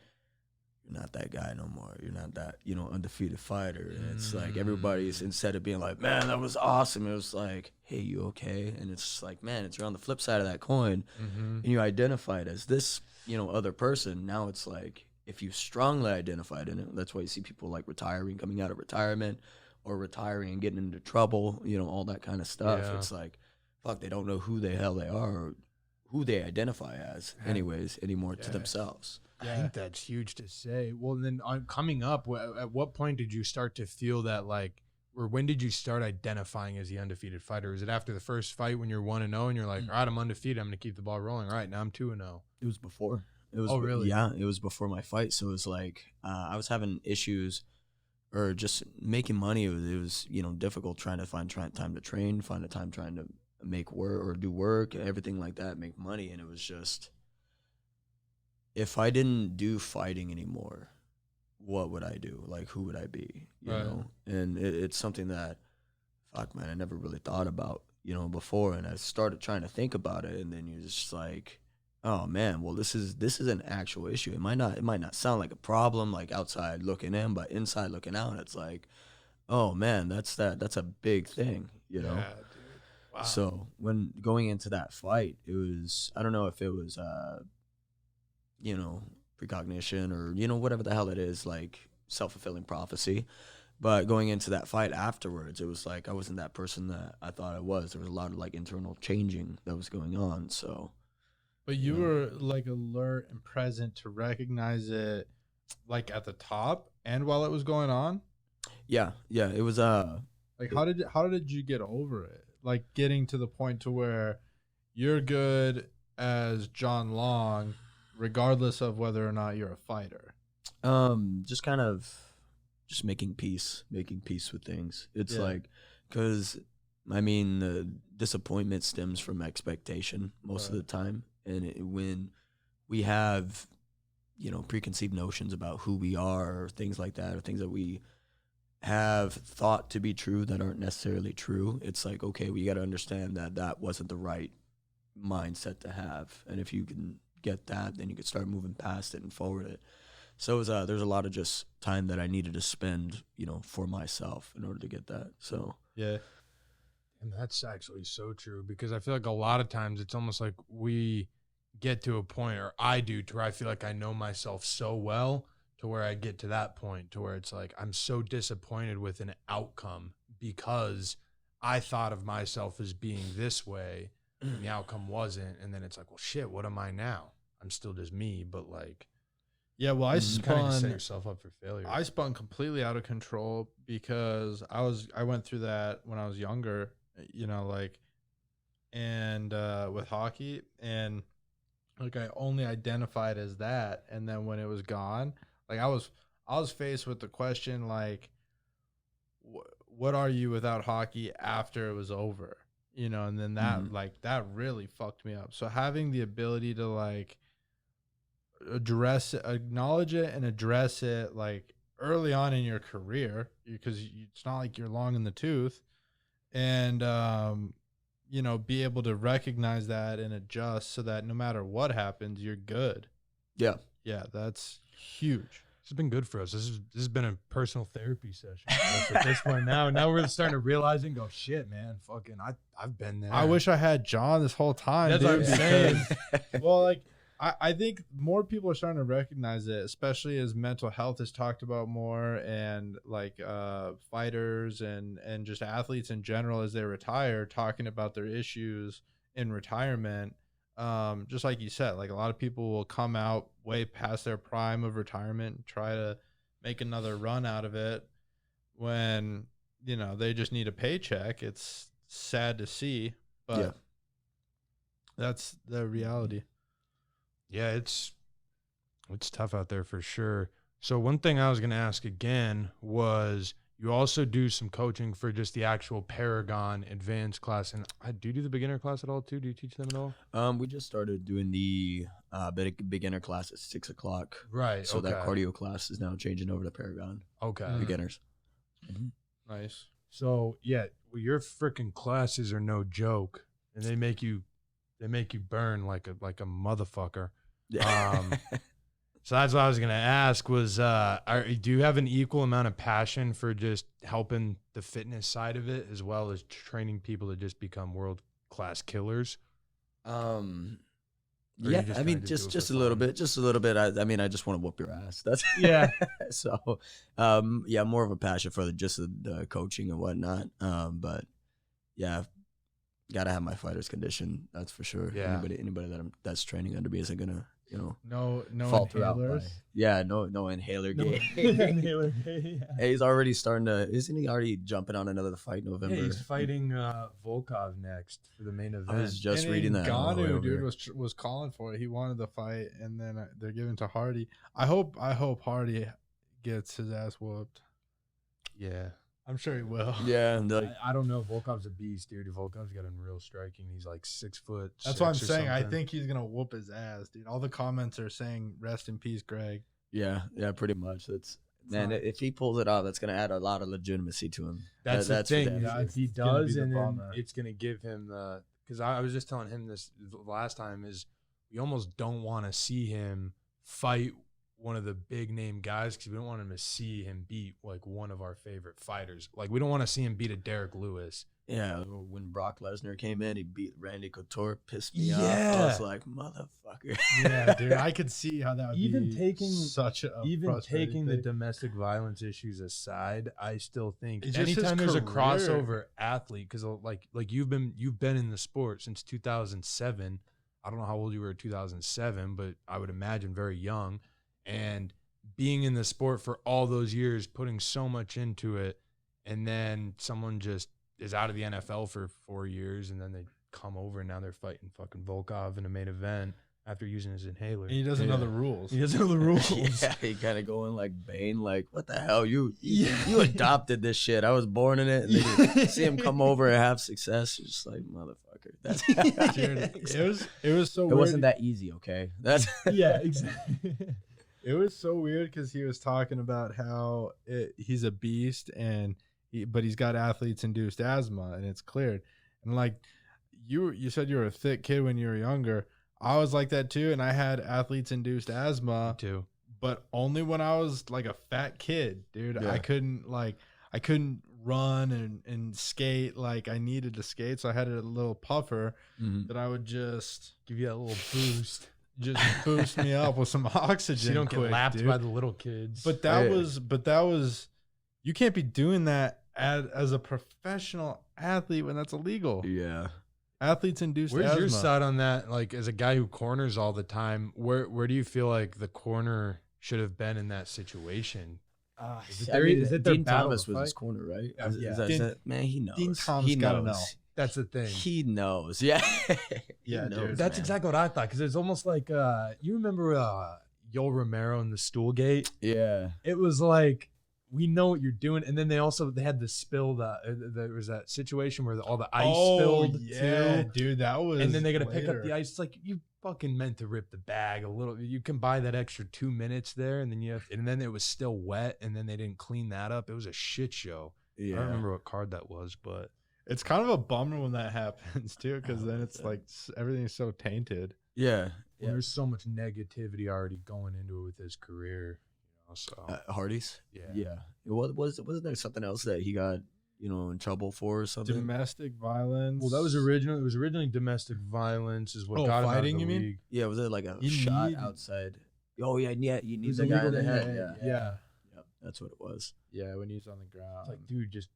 you're not that guy no more. You're not that, you know, undefeated fighter. And it's like everybody's, instead of being like, man, that was awesome, it was like, hey, you okay? And it's just like, man, it's around the flip side of that coin. And you identify it as this, you know, other person. Now it's like, if you strongly identified in it, that's why you see people like retiring, coming out of retirement, or retiring and getting into trouble, you know, all that kind of stuff. Yeah. It's like, fuck, they don't know who the hell they are or who they identify as anymore to themselves. I think that's huge to say. Well, and then coming up, at what point did you start to feel that, like, or when did you start identifying as the undefeated fighter? Was it after the first fight when you're 1-0 and you're like, all right, I'm undefeated, I'm going to keep the ball rolling. All right, now I'm 2-0. It was before. It was, oh, really? Yeah, it was before my fight. So it was like, I was having issues or just making money. It was you know, difficult trying to find time to train, find a time trying to make work or do work, everything like that, make money. And it was just, if I didn't do fighting anymore, what would I do? Like, who would I be? You know? And it's something that, fuck, man, I never really thought about, you know, before. And I started trying to think about it, and then you're just like, oh man, well, this is an actual issue. It might not sound like a problem, like outside looking in, but inside looking out, it's like, Oh man, that's a big thing, you know. Yeah, dude. Wow. So when going into that fight, it was, I don't know if it was you know, precognition or, you know, whatever the hell it is, like self-fulfilling prophecy. But going into that fight afterwards, it was like I wasn't that person that I thought I was. There was a lot of like internal changing that was going on. So, But you you know, were like alert and present to recognize it, like at the top and while it was going on. yeah, it was Like how did you get over it? Like getting to the point to where you're good as John Long, regardless of whether or not you're a fighter. just kind of just making peace with things. It's Yeah. like, because I mean, the disappointment stems from expectation most of Right. the time, and when we have, you know, preconceived notions about who we are or things like that, or things that we have thought to be true that aren't necessarily true, it's like, okay, we got to understand that that wasn't the right mindset to have, and if you can get that, then you can start moving past it and forward it. So it was, there's a lot of just time that I needed to spend, you know, for myself in order to get that. So Yeah. And that's actually so true, because I feel like a lot of times it's almost like we get to a point, or I do, to where I feel like I know myself so well to where I get to that point to where it's like I'm so disappointed with an outcome because I thought of myself as being this way and the outcome wasn't. And then it's like, well, shit, what am I now? I'm still just me, but like, Yeah, well, I Mhm. you kind of just set spun yourself up for failure. I spun completely out of control because I went through that when I was younger, you know, like and with hockey, and like I only identified as that, and then when it was gone, like I was faced with the question like what are you without hockey after it was over, you know, and then that Mhm. like that really fucked me up. So having the ability to like address it, acknowledge it and address it like early on in your career, because it's not like you're long in the tooth, and you know, be able to recognize that and adjust so that no matter what happens, you're good. Yeah. Yeah, that's huge. This has been good for us. This has been a personal therapy session for us at this point. Now we're starting to realize and go, shit, man, fucking, I've been there. I wish I had John this whole time. That's dude, what I'm saying. because- well, like I think more people are starting to recognize it, especially as mental health is talked about more, and like fighters and just athletes in general as they retire, talking about their issues in retirement. Just like you said, like a lot of people will come out way past their prime of retirement and try to make another run out of it when, you know, they just need a paycheck. It's sad to see, but Yeah. that's the reality. Yeah, it's tough out there for sure. So one thing I was going to ask again was, you also do some coaching for just the actual Paragon advanced class, and do you do the beginner class at all too? Do you teach them at all? We just started doing the beginner class at 6 o'clock. Right. So that cardio class is now changing over to Paragon Okay. Mm. beginners. Nice. So yeah, well, your freaking classes are no joke, and they make you burn like a motherfucker. So that's what I was gonna ask was, do you have an equal amount of passion for just helping the fitness side of it as well as training people to just become world class killers? Or Yeah, you just I mean, kinda just do it just for a little fun? bit, just a little bit. I mean, I just want to whoop your ass. That's Yeah. so, yeah, more of a passion for the coaching and whatnot. But yeah, gotta have my fighter's condition. That's for sure. Yeah. Anybody that's training under me isn't gonna, you know, No falter out by. inhalers. Yeah, no inhaler No, game. inhaler, yeah. Hey, he's already starting to. Isn't he already jumping on another fight in November? Yeah, he's fighting Volkov next for the main event. I was just And reading that. on the way Ngannou, over dude, here. was calling for it. He wanted the fight, and then they're giving to Hardy. I hope Hardy gets his ass whooped. Yeah. I'm sure he will. Yeah, and like, I don't know. Volkov's a beast, dude. Volkov's got unreal striking. He's like 6 foot. That's what I'm 6 or saying. I something. think he's gonna whoop his ass, dude. All the comments are saying "Rest in peace, Greg." yeah, pretty much. That's man. Fine. If he pulls it off, that's gonna add a lot of legitimacy to him. That's That's the for thing. damn Yeah, sure. if he It's gonna be does, the and then bomber. it's gonna give him the. Because I was just telling him this the last time is we almost don't want to see him fight one of the big name guys because we don't want him to see him beat like one of our favorite fighters. Like we don't want to see him beat a Derek Lewis. Yeah, when Brock Lesnar came in, he beat Randy Couture, pissed me off. Yeah. I was like, motherfucker. Yeah, dude, I could see how that would Even be taking- such a Even frustrating taking the thing. domestic violence issues aside, I still think It's just his anytime there's a career. crossover athlete, because like you've been in the sport since 2007. I don't know how old you were in 2007, but I would imagine very young. And being in the sport for all those years, putting so much into it, and then someone just is out of the NFL for 4 years, and then they come over and now they're fighting fucking Volkov in a main event after using his inhaler. And he doesn't know Yeah. the rules. He doesn't know the rules. Yeah, he kind of going like Bane, like, what the hell? You Yeah. adopted this shit. I was born in it. And then you see him come over and have success. You're just like, motherfucker. That's Dude, it was so It weird. wasn't that easy, okay? That's Yeah, exactly. It was so weird because he was talking about how he's a beast but he's got athletes induced asthma and it's cleared. And like you said you were a thick kid when you were younger. I was like that too, and I had athletes induced asthma, too. but only when I was like a fat kid, dude. Yeah. I couldn't run and skate like I needed to skate, so I had a little puffer that I would just Give you that little boost. boost me up with some oxygen. So you don't quick, get lapped dude. by the little kids. But that Yeah. was you can't be doing that as a professional athlete when that's illegal. yeah. Athletes induced where's asthma. your side on that? Like, as a guy who corners all the time, where do you feel like the corner should have been in that situation? Is it their Dean battle Thomas to was his fight? corner, right? Yeah. Is that- Dean- man, he knows. Dean Thomas he gotta knows. know. That's the thing. He knows. Yeah. Yeah, dude. knows, That's man. exactly what I thought. Because it's almost like you remember Yoel Romero in the Stoolgate? Yeah. It was like, we know what you're doing, and then they had the spill. There was that situation where all the ice spilled yeah, too, dude, that was. and then they got to pick up later. the ice. It's like, you fucking meant to rip the bag a little. You can buy that extra 2 minutes there, and then it was still wet, and then they didn't clean that up. It was a shit show. Yeah. I don't remember what card that was, but It's kind of a bummer when that happens too, because then it's like everything's so tainted. Yeah. Yeah. there's so much negativity already going into it with his career. So Hardy's. yeah. Yeah. Wasn't there something else that he got, in trouble for or something? Domestic violence. Well, it was originally domestic violence is what Oh, got him out of fighting, the you mean? league. Yeah, was it like a You shot need- outside? Oh yeah, you need was the guy illegal in the to head. hit, Yeah. Yeah, Yep, that's what it was. yeah, when he's on the ground. It's like, dude, just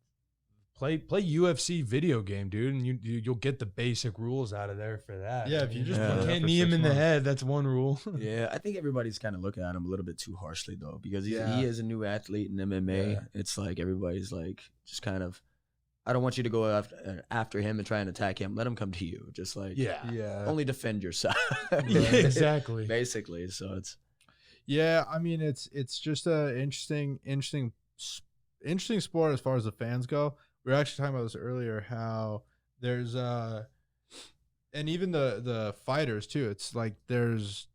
play UFC video game, dude, and you'll get the basic rules out of there for that. Yeah, if you just play you that can't for knee him 6 in the months. head. That's one rule. Yeah, I think everybody's kind of looking at him a little bit too harshly though, because Yeah. he is a new athlete in MMA. Yeah. It's like everybody's like just kind of, I don't want you to go after him and try and attack him. Let him come to you. Just like yeah, only defend yourself. Yeah, exactly. Basically, so it's yeah. I mean, it's just a interesting sport as far as the fans go. We were actually talking about this earlier, how there's and even the fighters too. It's like it's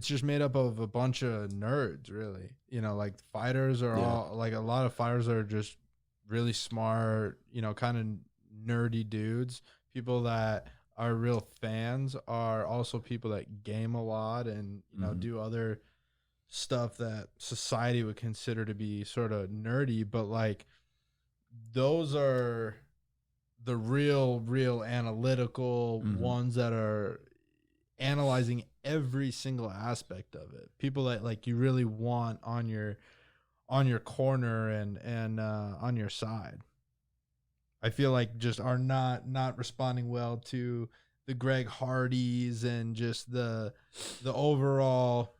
just made up of a bunch of nerds, really. Like fighters are Yeah. all like a lot of fighters are just really smart, kind of nerdy dudes. People that are real fans are also people that game a lot and Mhm. do other stuff that society would consider to be sort of nerdy, but like those are the real analytical Mhm. ones that are analyzing every single aspect of it. People that like you really want on your corner and on your side. I feel like just are not responding well to the Greg Hardys and just the overall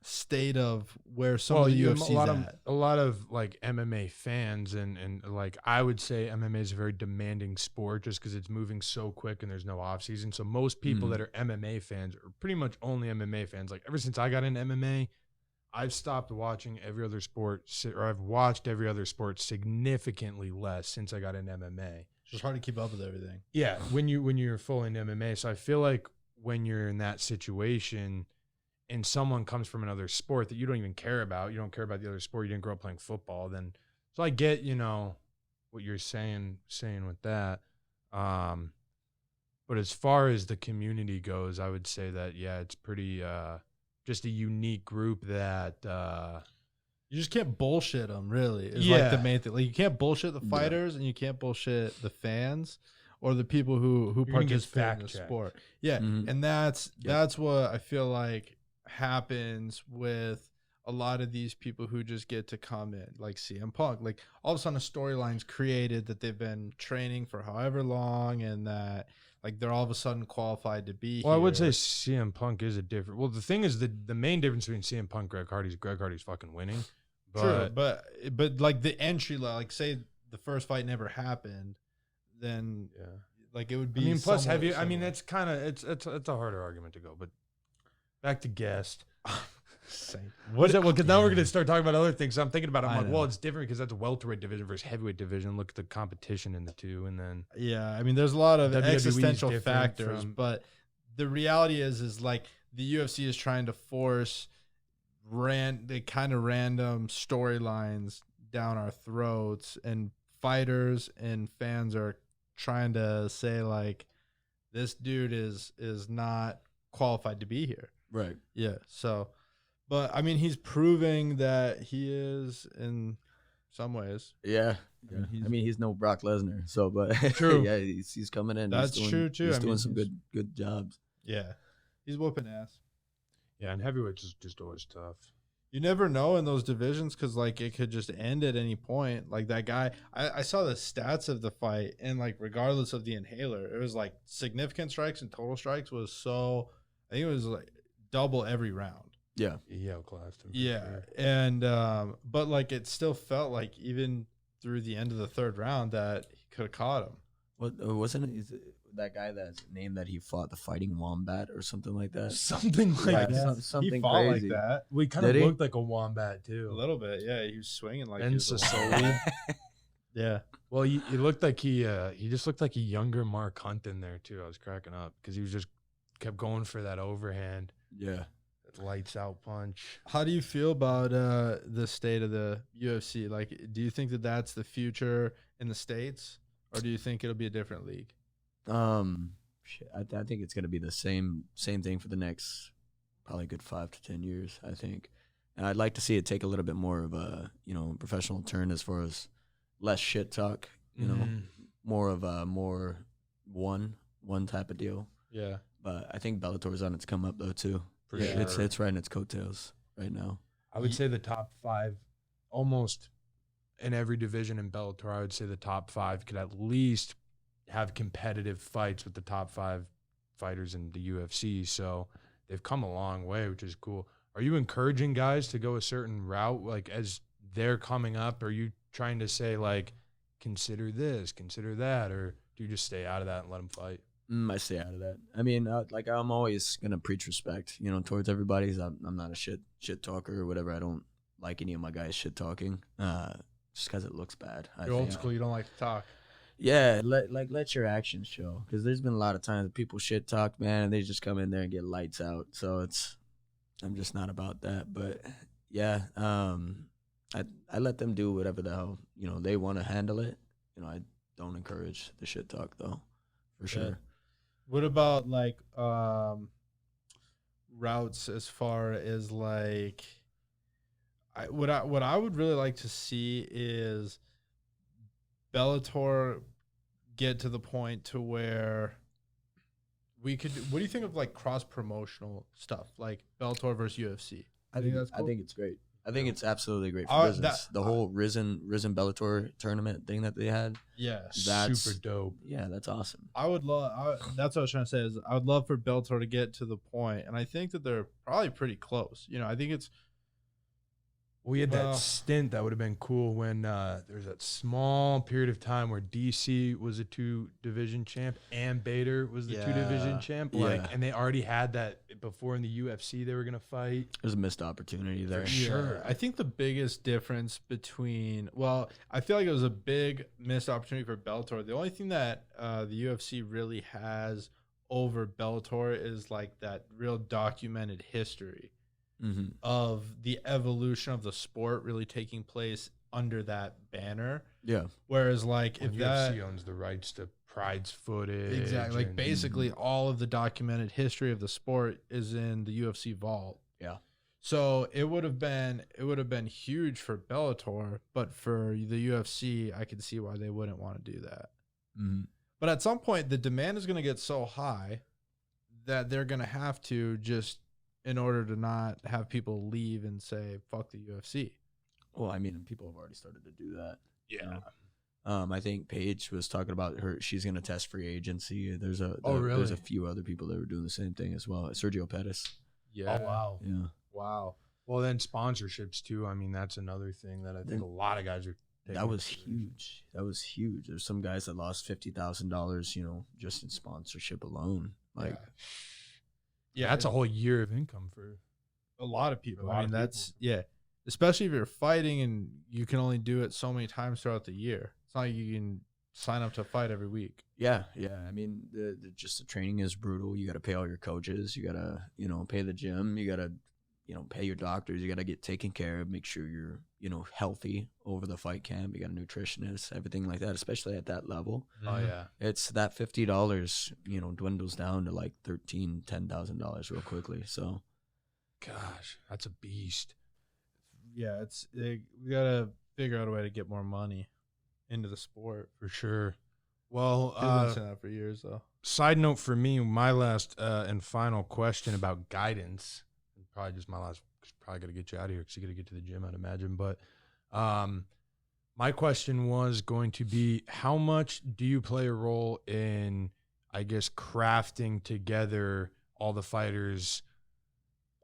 state of where some of the UFC's at. a lot of like MMA fans and like I would say MMA is a very demanding sport just because it's moving so quick and there's no off season. So most people Mhm. that are MMA fans are pretty much only MMA fans. Like ever since I got into MMA, I've stopped watching every other sport, or I've watched every other sport significantly less since I got into MMA. It's just hard to keep up with everything. Yeah, when you're full into MMA. So I feel like when you're in that situation and someone comes from another sport that you don't even care about, you don't care about the other sport, you didn't grow up playing football, then so I get, what you're saying with that. But as far as the community goes, I would say that it's pretty just a unique group that you just can't bullshit them. Really, is Yeah. like the main thing. Like you can't bullshit the fighters, and you can't bullshit the fans or the people who You're gonna get participate in the fact-checked. sport. Yeah, Mhm. and that's what I feel like happens with a lot of these people who just get to come in, like CM Punk. Like all of a sudden, a storyline's created that they've been training for however long, and that like they're all of a sudden qualified to be. Well, I would say here. CM Punk is a different. Well, the thing is the main difference between CM Punk, Greg Hardy's fucking winning. True, but like the entry, like say the first fight never happened, then yeah. like it would be. I mean, plus somewhat have you? I mean, similar. it's kind of it's a harder argument to go. But back to guest. What is that? Well, because now we're gonna start talking about other things. So I'm thinking about it. I'm I like, know. well, it's different because that's a welterweight division versus heavyweight division. Look at the competition in the two, and then Yeah, I mean, there's a lot of WWE is existential different factors, from- but the reality is like the UFC is trying to force the kind of random storylines down our throats, and fighters and fans are trying to say like this dude is not qualified to be here. Right. Yeah. So, but I mean, he's proving that he is in some ways. Yeah. I mean, he's no Brock Lesnar, so but True. yeah, he's coming in. That's he's doing, true, too. He's I doing mean, some he's- good jobs. Yeah. He's whooping ass. yeah, and heavyweights is just always tough. You never know in those divisions because like it could just end at any point. Like that guy, I saw the stats of the fight, and like regardless of the inhaler, it was like significant strikes and total strikes was so. I think it was like double every round. Yeah. He outclassed him. for Yeah, sure. and but like it still felt like even through the end of the third round that he could have caught him. What wasn't it? Is it that guy that's named that he fought the Fighting Wombat or something like that? Something like Yeah, that. something he fought crazy. like that We kind of Did he? looked like a wombat a too. little bit. Yeah, he was swinging like Ben he was a Sassoli. wombat. Yeah. Well, he looked like he just looked like a younger Mark Hunt in there too. I was cracking up because he was just kept going for that overhand, Yeah. that lights out punch. How do you feel about the state of the UFC? Like, do you think that that's the future in the States, or do you think it'll be a different league? Shit, I think it's gonna be the same thing for the next probably good 5 to 10 years. I think, and I'd like to see it take a little bit more of a professional turn as far as less shit talk. More of a more one type of deal. Yeah. But I think Bellator's on its come up though too. For Yeah, sure. it's riding its coattails right now. I would say the top 5, almost in every division in Bellator. I would say the top 5 could at least have competitive fights with the top 5 fighters in the UFC. So they've come a long way, which is cool. Are you encouraging guys to go a certain route, like as they're coming up? Are you trying to say like, consider this, consider that, or do you just stay out of that and let them fight? I stay out of that. I mean, like I'm always gonna preach respect, towards everybody. I'm not a shit talker or whatever. I don't like any of my guys shit talking, just because it looks bad. You're old school. You don't like to talk. Yeah, let your actions show. Because there's been a lot of times that people shit talk, man, and they just come in there and get lights out. So I'm just not about that. But yeah, I let them do whatever the hell they want to handle it. I don't encourage the shit talk though, for sure. Yeah. What about like routes as far as like what I would really like to see is Bellator get to the point to where we could. What do you think of like cross promotional stuff like Bellator versus UFC? I think that's cool? I think it's great. I think it's absolutely great for Uh, business. that- The whole Risen Bellator tournament thing that they had. Yeah, That's super dope. Yeah, that's awesome. I would love. That's what I was trying to say. Is I would love for Bellator to get to the point, and I think that they're probably pretty close. I think it's. We had Well- that stint that would have been cool when there was that small period of time where DC was a 2-division champ and Bader was the 2-division Yeah. champ. Yeah. And they already had that before in the UFC they were gonna fight. There's a missed opportunity there. Sure. I think the biggest difference between, I feel like it was a big missed opportunity for Bellator. The only thing that the UFC really has over Bellator is like that real documented history Mm-hmm. of the evolution of the sport really taking place under that banner. Yeah. Whereas like When if that UFC owns the rights to Pride's footage. exactly like and- basically all of the documented history of the sport is in the UFC vault. Yeah. So it would have been huge for Bellator, but for the UFC, I can see why they wouldn't want to do that. Mm-hmm. But at some point, the demand is going to get so high that they're going to have to just, in order to not have people leave and say, fuck the UFC. Well, I mean, people have already started to do that. Yeah. You know? I think Paige was talking about she's going to test free agency. There's really? There's a few other people that were doing the same thing as well. Sergio Pettis. Yeah. Oh, wow. Yeah. Wow. Well, then sponsorships too. I mean, that's another thing that I think a lot of guys are taking. That was huge. That was huge. There's some guys that lost $50,000, you know, just in sponsorship alone. Like, Yeah, that's a whole year of income for a lot of people. A lot I mean, of that's, yeah. Especially if you're fighting and you can only do it so many times throughout the year. It's not like you can sign up to fight every week. yeah. I mean, just the training is brutal. You got to pay all your coaches. You got to, you know, pay the gym. You got to, you know, pay your doctors. You got to get taken care of. Make sure you're, you know, healthy over the fight camp. You got a nutritionist, everything like that. Especially at that level, Oh yeah. it's that $50, you know, dwindles down to like $10,000 real quickly. So, Gosh, that's a beast. Yeah, we got to figure out a way to get more money into the sport. For sure. Well, I've been saying that for years, though. side note for me, my last and final question about guidance, and probably just my last, probably got to get you out of here because you got to get to the gym, I'd imagine. But my question was going to be, how much do you play a role in, I guess, crafting together all the fighters,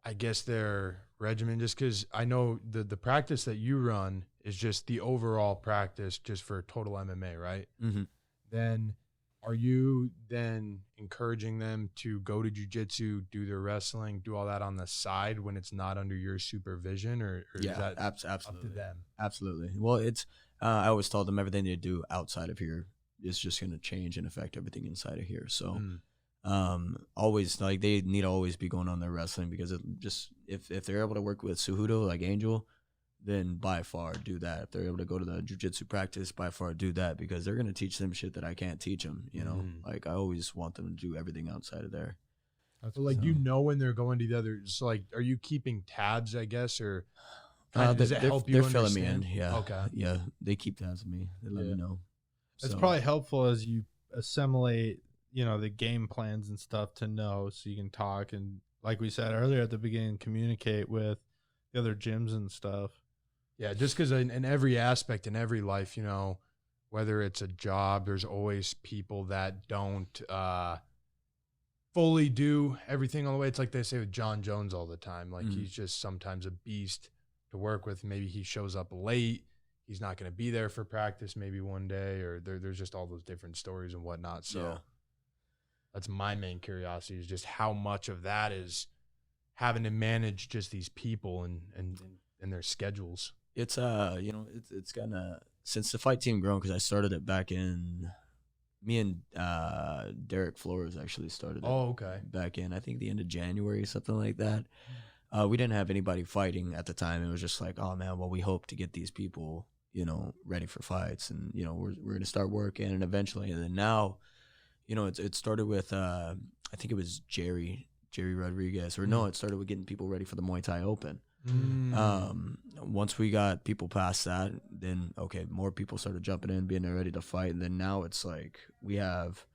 I guess, their regimen? Just because I know the practice that you run is just the overall practice just for total MMA, right? mm-hmm. Then are you then encouraging them to go to jiu-jitsu, do their wrestling, do all that on the side when it's not under your supervision, or Yeah, is that absolutely. up to them? Absolutely. Well, it's I always told them everything they do outside of here is just going to change and affect everything inside of here. So, always, like, they need to always be going on their wrestling, because it just, if they're able to work with Cejudo, like Angel, then by far do that. If they're able to go to the jiu-jitsu practice, by far do that, because they're going to teach them shit that I can't teach them. You know, like, I always want them to do everything outside of there. So, like, you know, when they're going to the other, so, like, are you keeping tabs, I guess, or does it help you They're understand? filling me in. Yeah. Okay. Yeah. They keep tabs of me. They let me know. It's So, probably helpful as you assimilate, you know, the game plans and stuff to know, so you can talk and, like we said earlier at the beginning, communicate with the other gyms and stuff. Yeah, just because in every aspect, in every life, you know, whether it's a job, there's always people that don't fully do everything all the way. It's like they say with John Jones all the time. Like, he's just sometimes a beast to work with. Maybe he shows up late. He's not going to be there for practice maybe one day, or there's just all those different stories and whatnot. So that's my main curiosity, is just how much of that is having to manage just these people and their schedules. It's you know, it's kind of, since the fight team grown, because I started it back in, me and Derek Flores actually started it. Oh, okay. Back in, I think, the end of January, something like that. We didn't have anybody fighting at the time. It was just like, oh man, well, we hope to get these people, you know, ready for fights, and, you know, we're gonna start working, and eventually, and then now, you know, it started with I think it was Jerry Rodriguez, or no, it started with getting people ready for the Muay Thai Open. Once we got people past that, then okay, more people started jumping in, being ready to fight, and then now it's like we have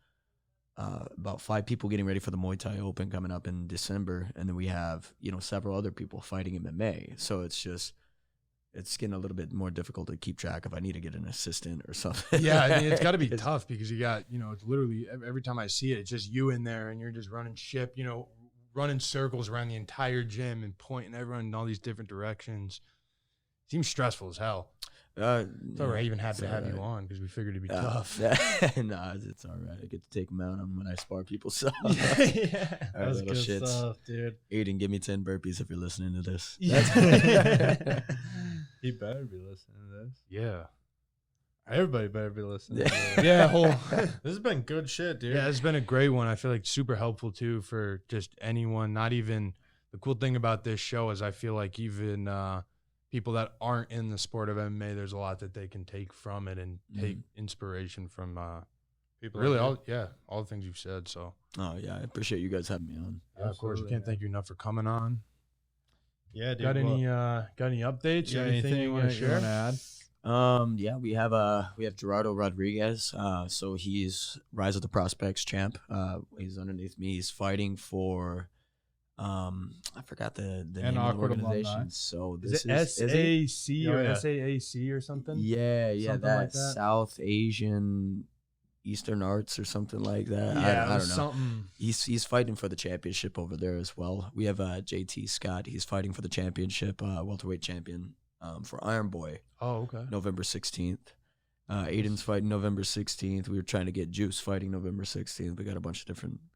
about 5 people getting ready for the Muay Thai Open coming up in December, and then we have, you know, several other people fighting MMA. So it's getting a little bit more difficult to keep track of. I need to get an assistant or something. Yeah, I mean, it's got to be tough, because you got, you know, it's literally every time I see it, it's just you in there, and you're just running ship, you know, running circles around the entire gym and pointing everyone in all these different directions. Seems stressful as hell. So we're even happy to have you on, because we figured it'd be tough. Nah, it's all right. I get to take them out when I spar people. So Yeah, all right, that's good stuff, dude. Aiden, give me 10 burpees if you're listening to this. He better be listening to this. Yeah. Everybody better be listening. Yeah. This has been good shit, dude. Yeah, it's been a great one. I feel like super helpful too for just anyone. Not even, the cool thing about this show is I feel like even people that aren't in the sport of MMA, there's a lot that they can take from it and take inspiration from people. Really, all the things you've said. So, oh yeah, I appreciate you guys having me on. yeah, of course, we can't thank you enough for coming on. Yeah, dude. Got any updates? Yeah, or anything you want to share? add? Yeah, we have Gerardo Rodriguez. So he's Rise of the Prospects champ. He's underneath me. He's fighting for, I forgot the name of the Awkward organization. Alumni. So Is this it SAC or yeah. SAAC or something? Yeah, Something that, like that? South Asian Eastern Arts or something like that. Yeah, I it don't was know. something. He's fighting for the championship over there as well. We have JT Scott. He's fighting for the championship, welterweight champion, for Iron Boy, Oh, okay. November 16th. Aiden's fighting November 16th. We were trying to get Juice fighting November 16th. We got a bunch of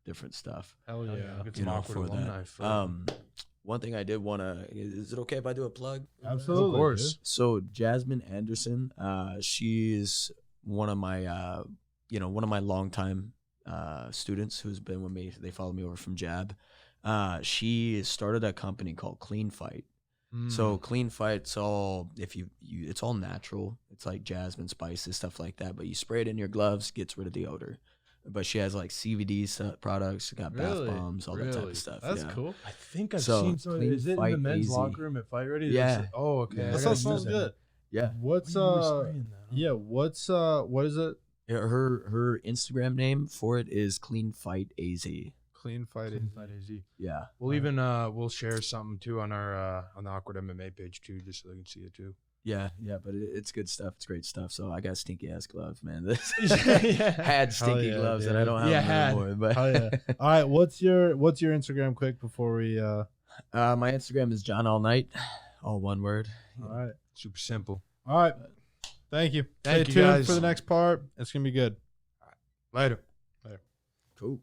different stuff. Hell yeah. Get You some know, awkward for alumni. that. One thing I did want to, is it okay if I do a plug? Absolutely. Of course. So Jasmine Anderson, she's one of my, one of my longtime students who's been with me. They follow me over from Jab. She started a company called Clean Fight. So Clean Fight's all it's all natural. It's like jasmine spices, stuff like that. But you spray it in your gloves, gets rid of the odor. But she has like CBD products, got Really? bath bombs, all that type Really? of stuff. That's yeah. cool. I think I've So, seen some. Clean Is it in the Fight men's AZ. locker room at Fight Ready? Yeah. Oh, okay. Yeah. I That That gotta stuff use smells that. good. Yeah. What's Why are you spraying that? yeah, what is it? Yeah, her Instagram name for it is Clean Fight AZ. Clean fighting. Fight AZ. Yeah. We'll even we'll share something too on our on the Awkward MMA page too, just so they can see it too. Yeah, but it's good stuff. It's great stuff. So I got stinky ass gloves, man. Yeah. Had stinky yeah, gloves dude. that I don't have Yeah, them had. anymore. But Oh yeah. All right, what's your Instagram quick before we my Instagram is John All Night, all one word. all right. Super simple. All right. Thank you. Thank Stay you, tuned guys. for the next part. It's gonna be good. Later. Cool.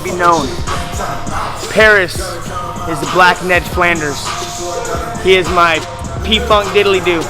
to be known. Paris is the Black Ned Flanders. He is my P-Funk diddly-doo.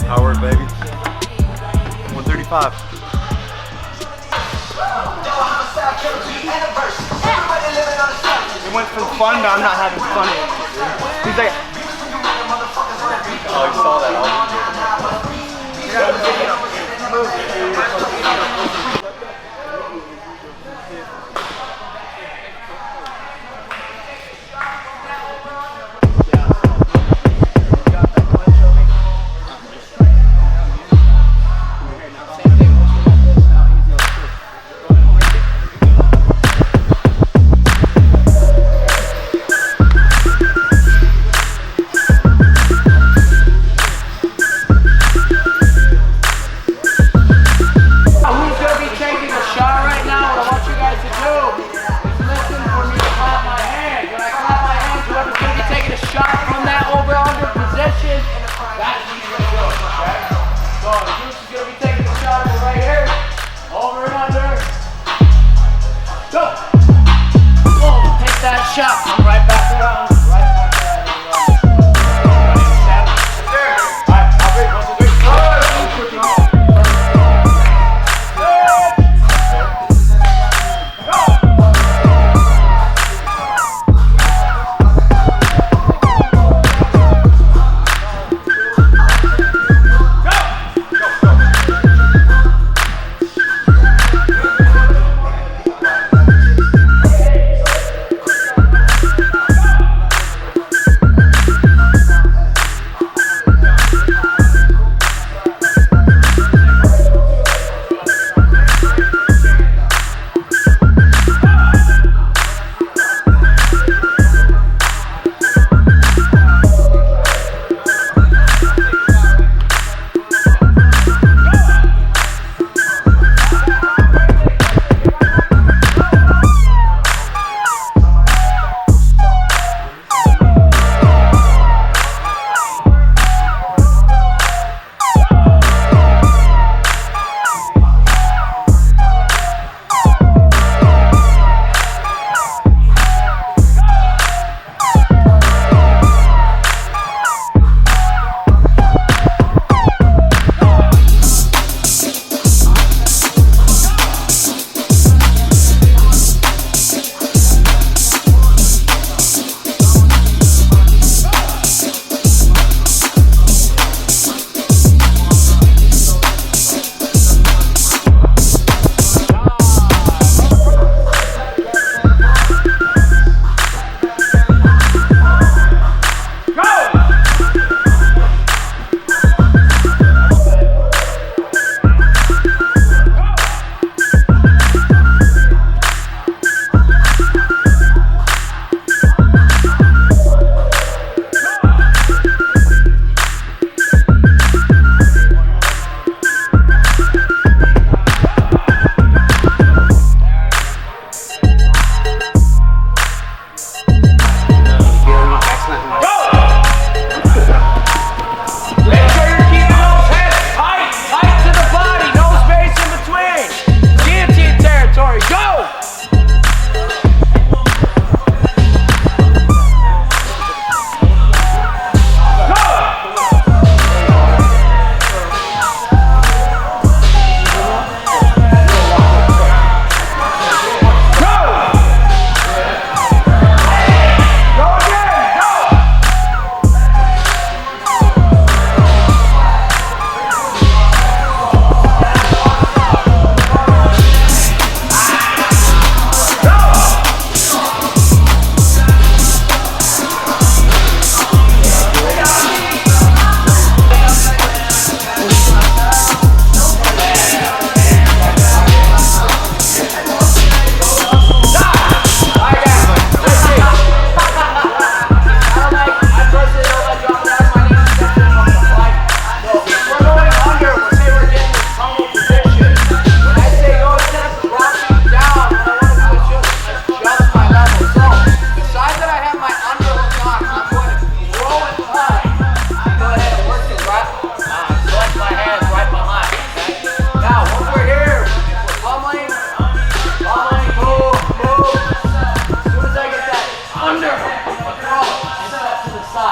Howard, baby. 135. It went from fun to I'm not having fun anymore. He's like, Oh, you saw that.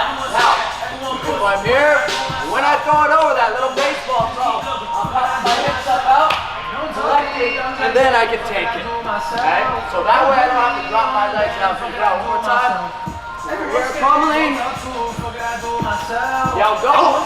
If I'm here, when I throw it over that little baseball throw, I'll pop my hips up out, and then I can take it. Okay? So that way I don't have to drop my legs down from the ground. One more time. We're pummeling. Yeah, go.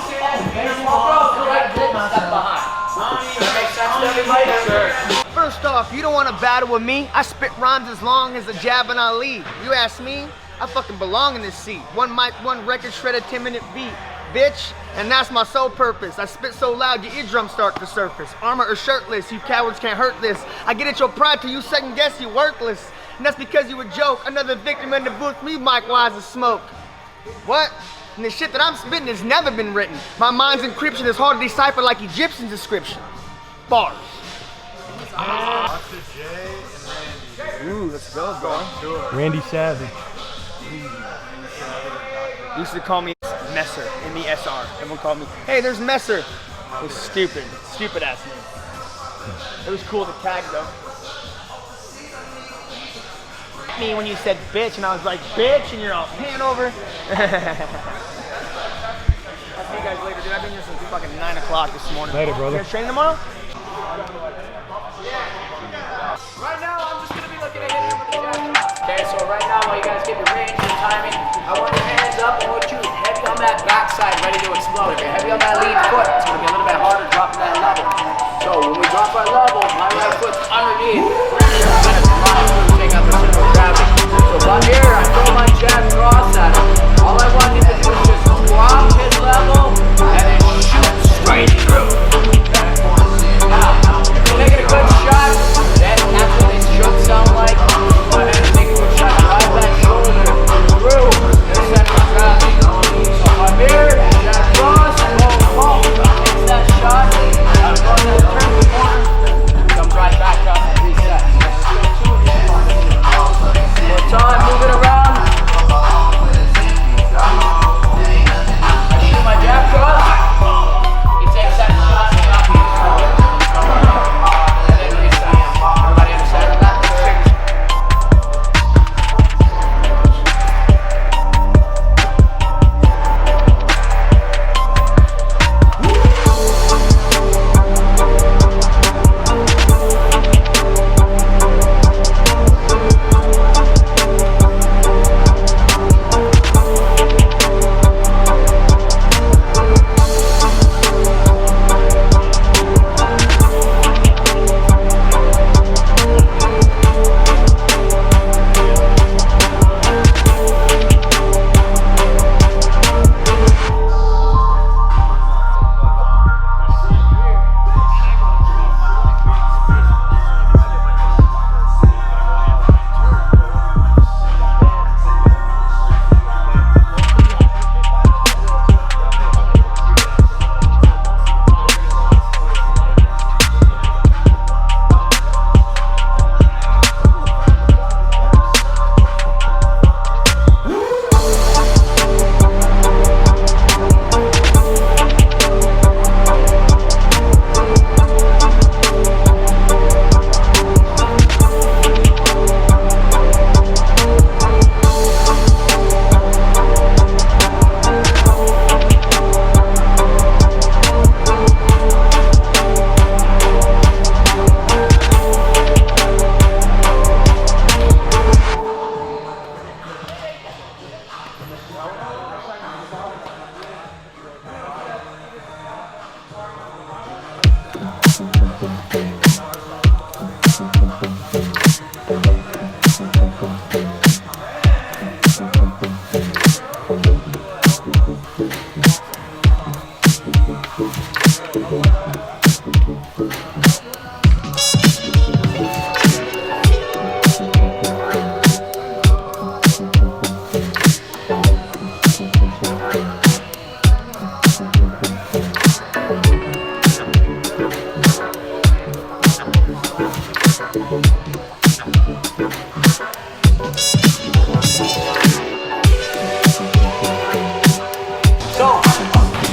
Make a small throw to the right, step behind. That makes sense to everybody? Sure. First off, you don't want to battle with me. I spit rhymes as long as a jab and I leave. You ask me, I fucking belong in this seat. One mic, one record, shred a 10-minute beat. Bitch, and that's my sole purpose. I spit so loud your eardrums start to surface. Armor or shirtless, you cowards can't hurt this. I get at your pride till you second guess you worthless. And that's because you a joke. Another victim in the booth, me mic wise as smoke. What? And the shit that I'm spitting has never been written. My mind's encryption is hard to decipher like Egyptian's inscription. Bars. Ooh, let's go, bro. Randy Savage. They used to call me Messer, M-E-S-R. Everyone called me, hey, there's Messer. It was stupid ass name. It was cool to tag though. Me when you said bitch, and I was like, bitch, and you're all pan over. I'll see you guys later, dude. I've been here since fucking 9 o'clock this morning. Later, brother. You gonna train tomorrow? Right now, I'm just going to be looking at hitting with the jab. Okay, so right now, while you guys get your range and timing, I want your hands up and want you heavy on that backside, ready to explode. If you're heavy on that lead foot, it's going to be a little bit harder dropping that level. So when we drop our level, my right foot's underneath. We're going to drive through, take out the center of gravity. So if I'm here, I throw my jab cross at him. All I want you to do is just drop his level and then shoot straight through. Now, if you're making a good shot, then that's what it should sound like. Go ahead and make a good shot. Drive that shoulder through the center of gravity. So if I'm here, jab cross, boom, takes that shot. I'm going to turn the corner, comes right back up and reset. More time, move it around. I shoot my jab cross. He takes that shot and drops it. And then reset. Everybody understand that?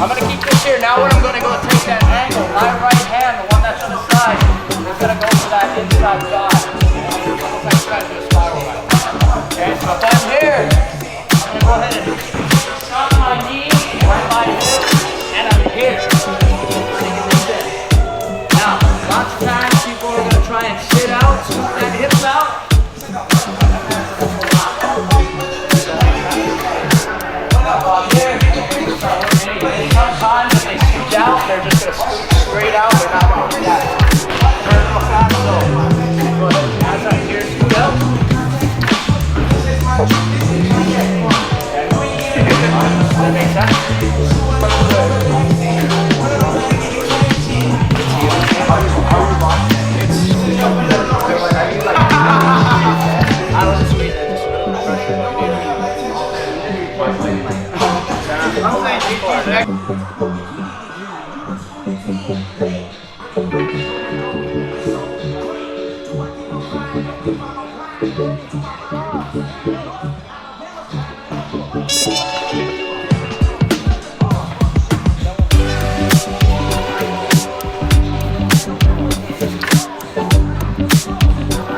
I'm going to keep this here. Now what I'm going to go take that angle. My right hand, the one that's on the side, is going to go to that inside thigh. Almost like trying to do a spiral right. Okay, so if I'm here, I'm going to go ahead and shove my on there. Sometimes if they scoot out, they're just going to scoot straight out. They're not going to do that. Turn real fast, so go ahead. As I hear scoot out. Does that make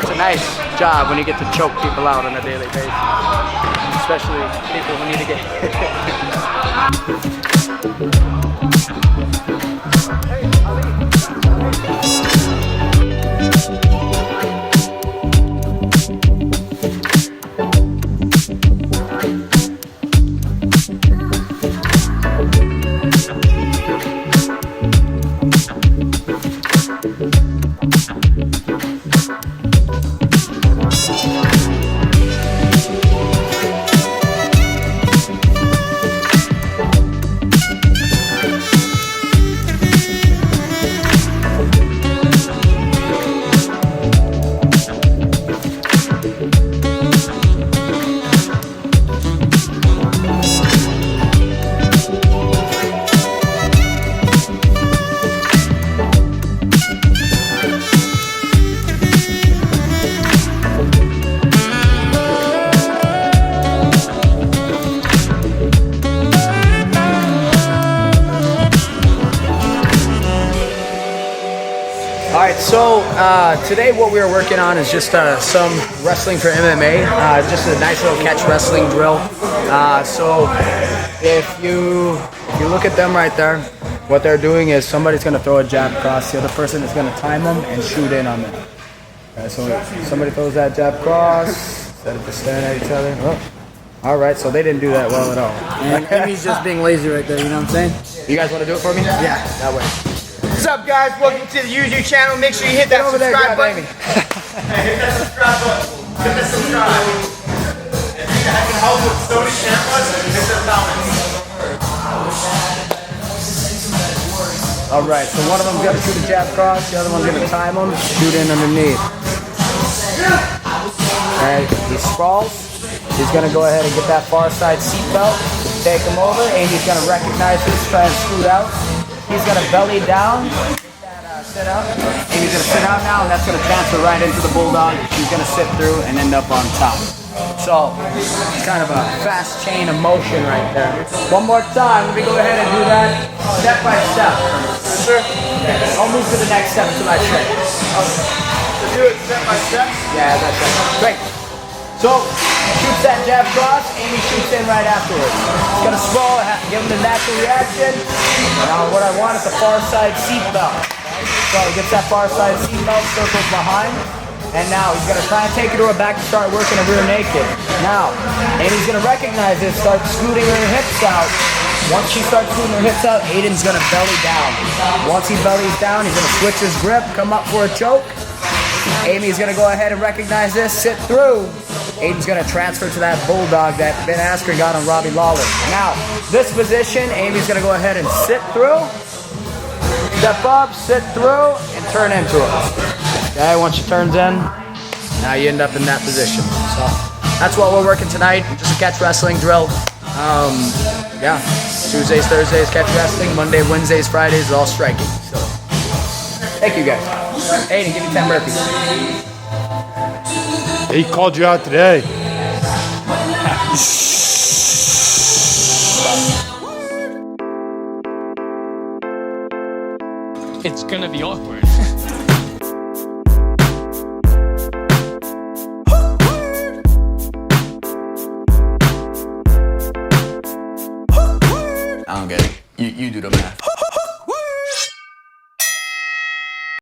It's a nice job when you get to choke people out on a daily basis, especially people who need to get Alright, so today what we are working on is just some wrestling for MMA, just a nice little catch wrestling drill. So if you look at them right there, what they're doing is somebody's going to throw a jab cross, the other person is going to time them and shoot in on them. Okay, so somebody throws that jab cross, instead of just staring at each other. Oh. Alright, so they didn't do that well at all. And he's just being lazy right there, you know what I'm saying? You guys want to do it for me? Yeah. That way. What's up, guys? Welcome to the YouTube channel. Make sure you hit that subscribe button. Hey, hit that subscribe button. Hit that subscribe. If I can help with Sony cameras, hit the comments. Alright, so one of them's going to shoot a jab cross, the other one's going to time him, shoot in underneath. Okay, he sprawls. He's going to go ahead and get that far side seatbelt, take him over, and he's going to recognize this, try and scoot out. He's going to belly down, sit up, and he's going to sit out now, and that's going to transfer right into the bulldog. He's going to sit through and end up on top. So, it's kind of a fast chain of motion right there. One more time, let me go ahead and do that step by step. Sure. I'll move to the next step until I say. To do it step by step? Yeah, that's it. Great. So, shoots that jab cross, Amy shoots in right afterwards. It's gonna sprawl, give him the natural reaction. Now, what I want is a far side seatbelt. So, he gets that far side seatbelt, circles behind, and now he's gonna try and take it to her back to start working a rear naked. Now, Amy's gonna recognize this, start scooting her hips out. Once she starts scooting her hips out, Aiden's gonna belly down. Once he bellies down, he's gonna switch his grip, come up for a choke. Amy's gonna go ahead and recognize this, sit through. Aiden's gonna transfer to that bulldog that Ben Askren got on Robbie Lawler. Now, this position, Amy's gonna go ahead and sit through, step up, sit through, and turn into it. Okay, once she turns in, now you end up in that position. So, that's what we're working tonight, just a catch wrestling drill. Yeah, Tuesdays, Thursdays, catch wrestling, Monday, Wednesdays, Fridays, is all striking. So, thank you guys. Aiden, give me 10 burpees. He called you out today. It's gonna be awkward. I don't get it. You do the math.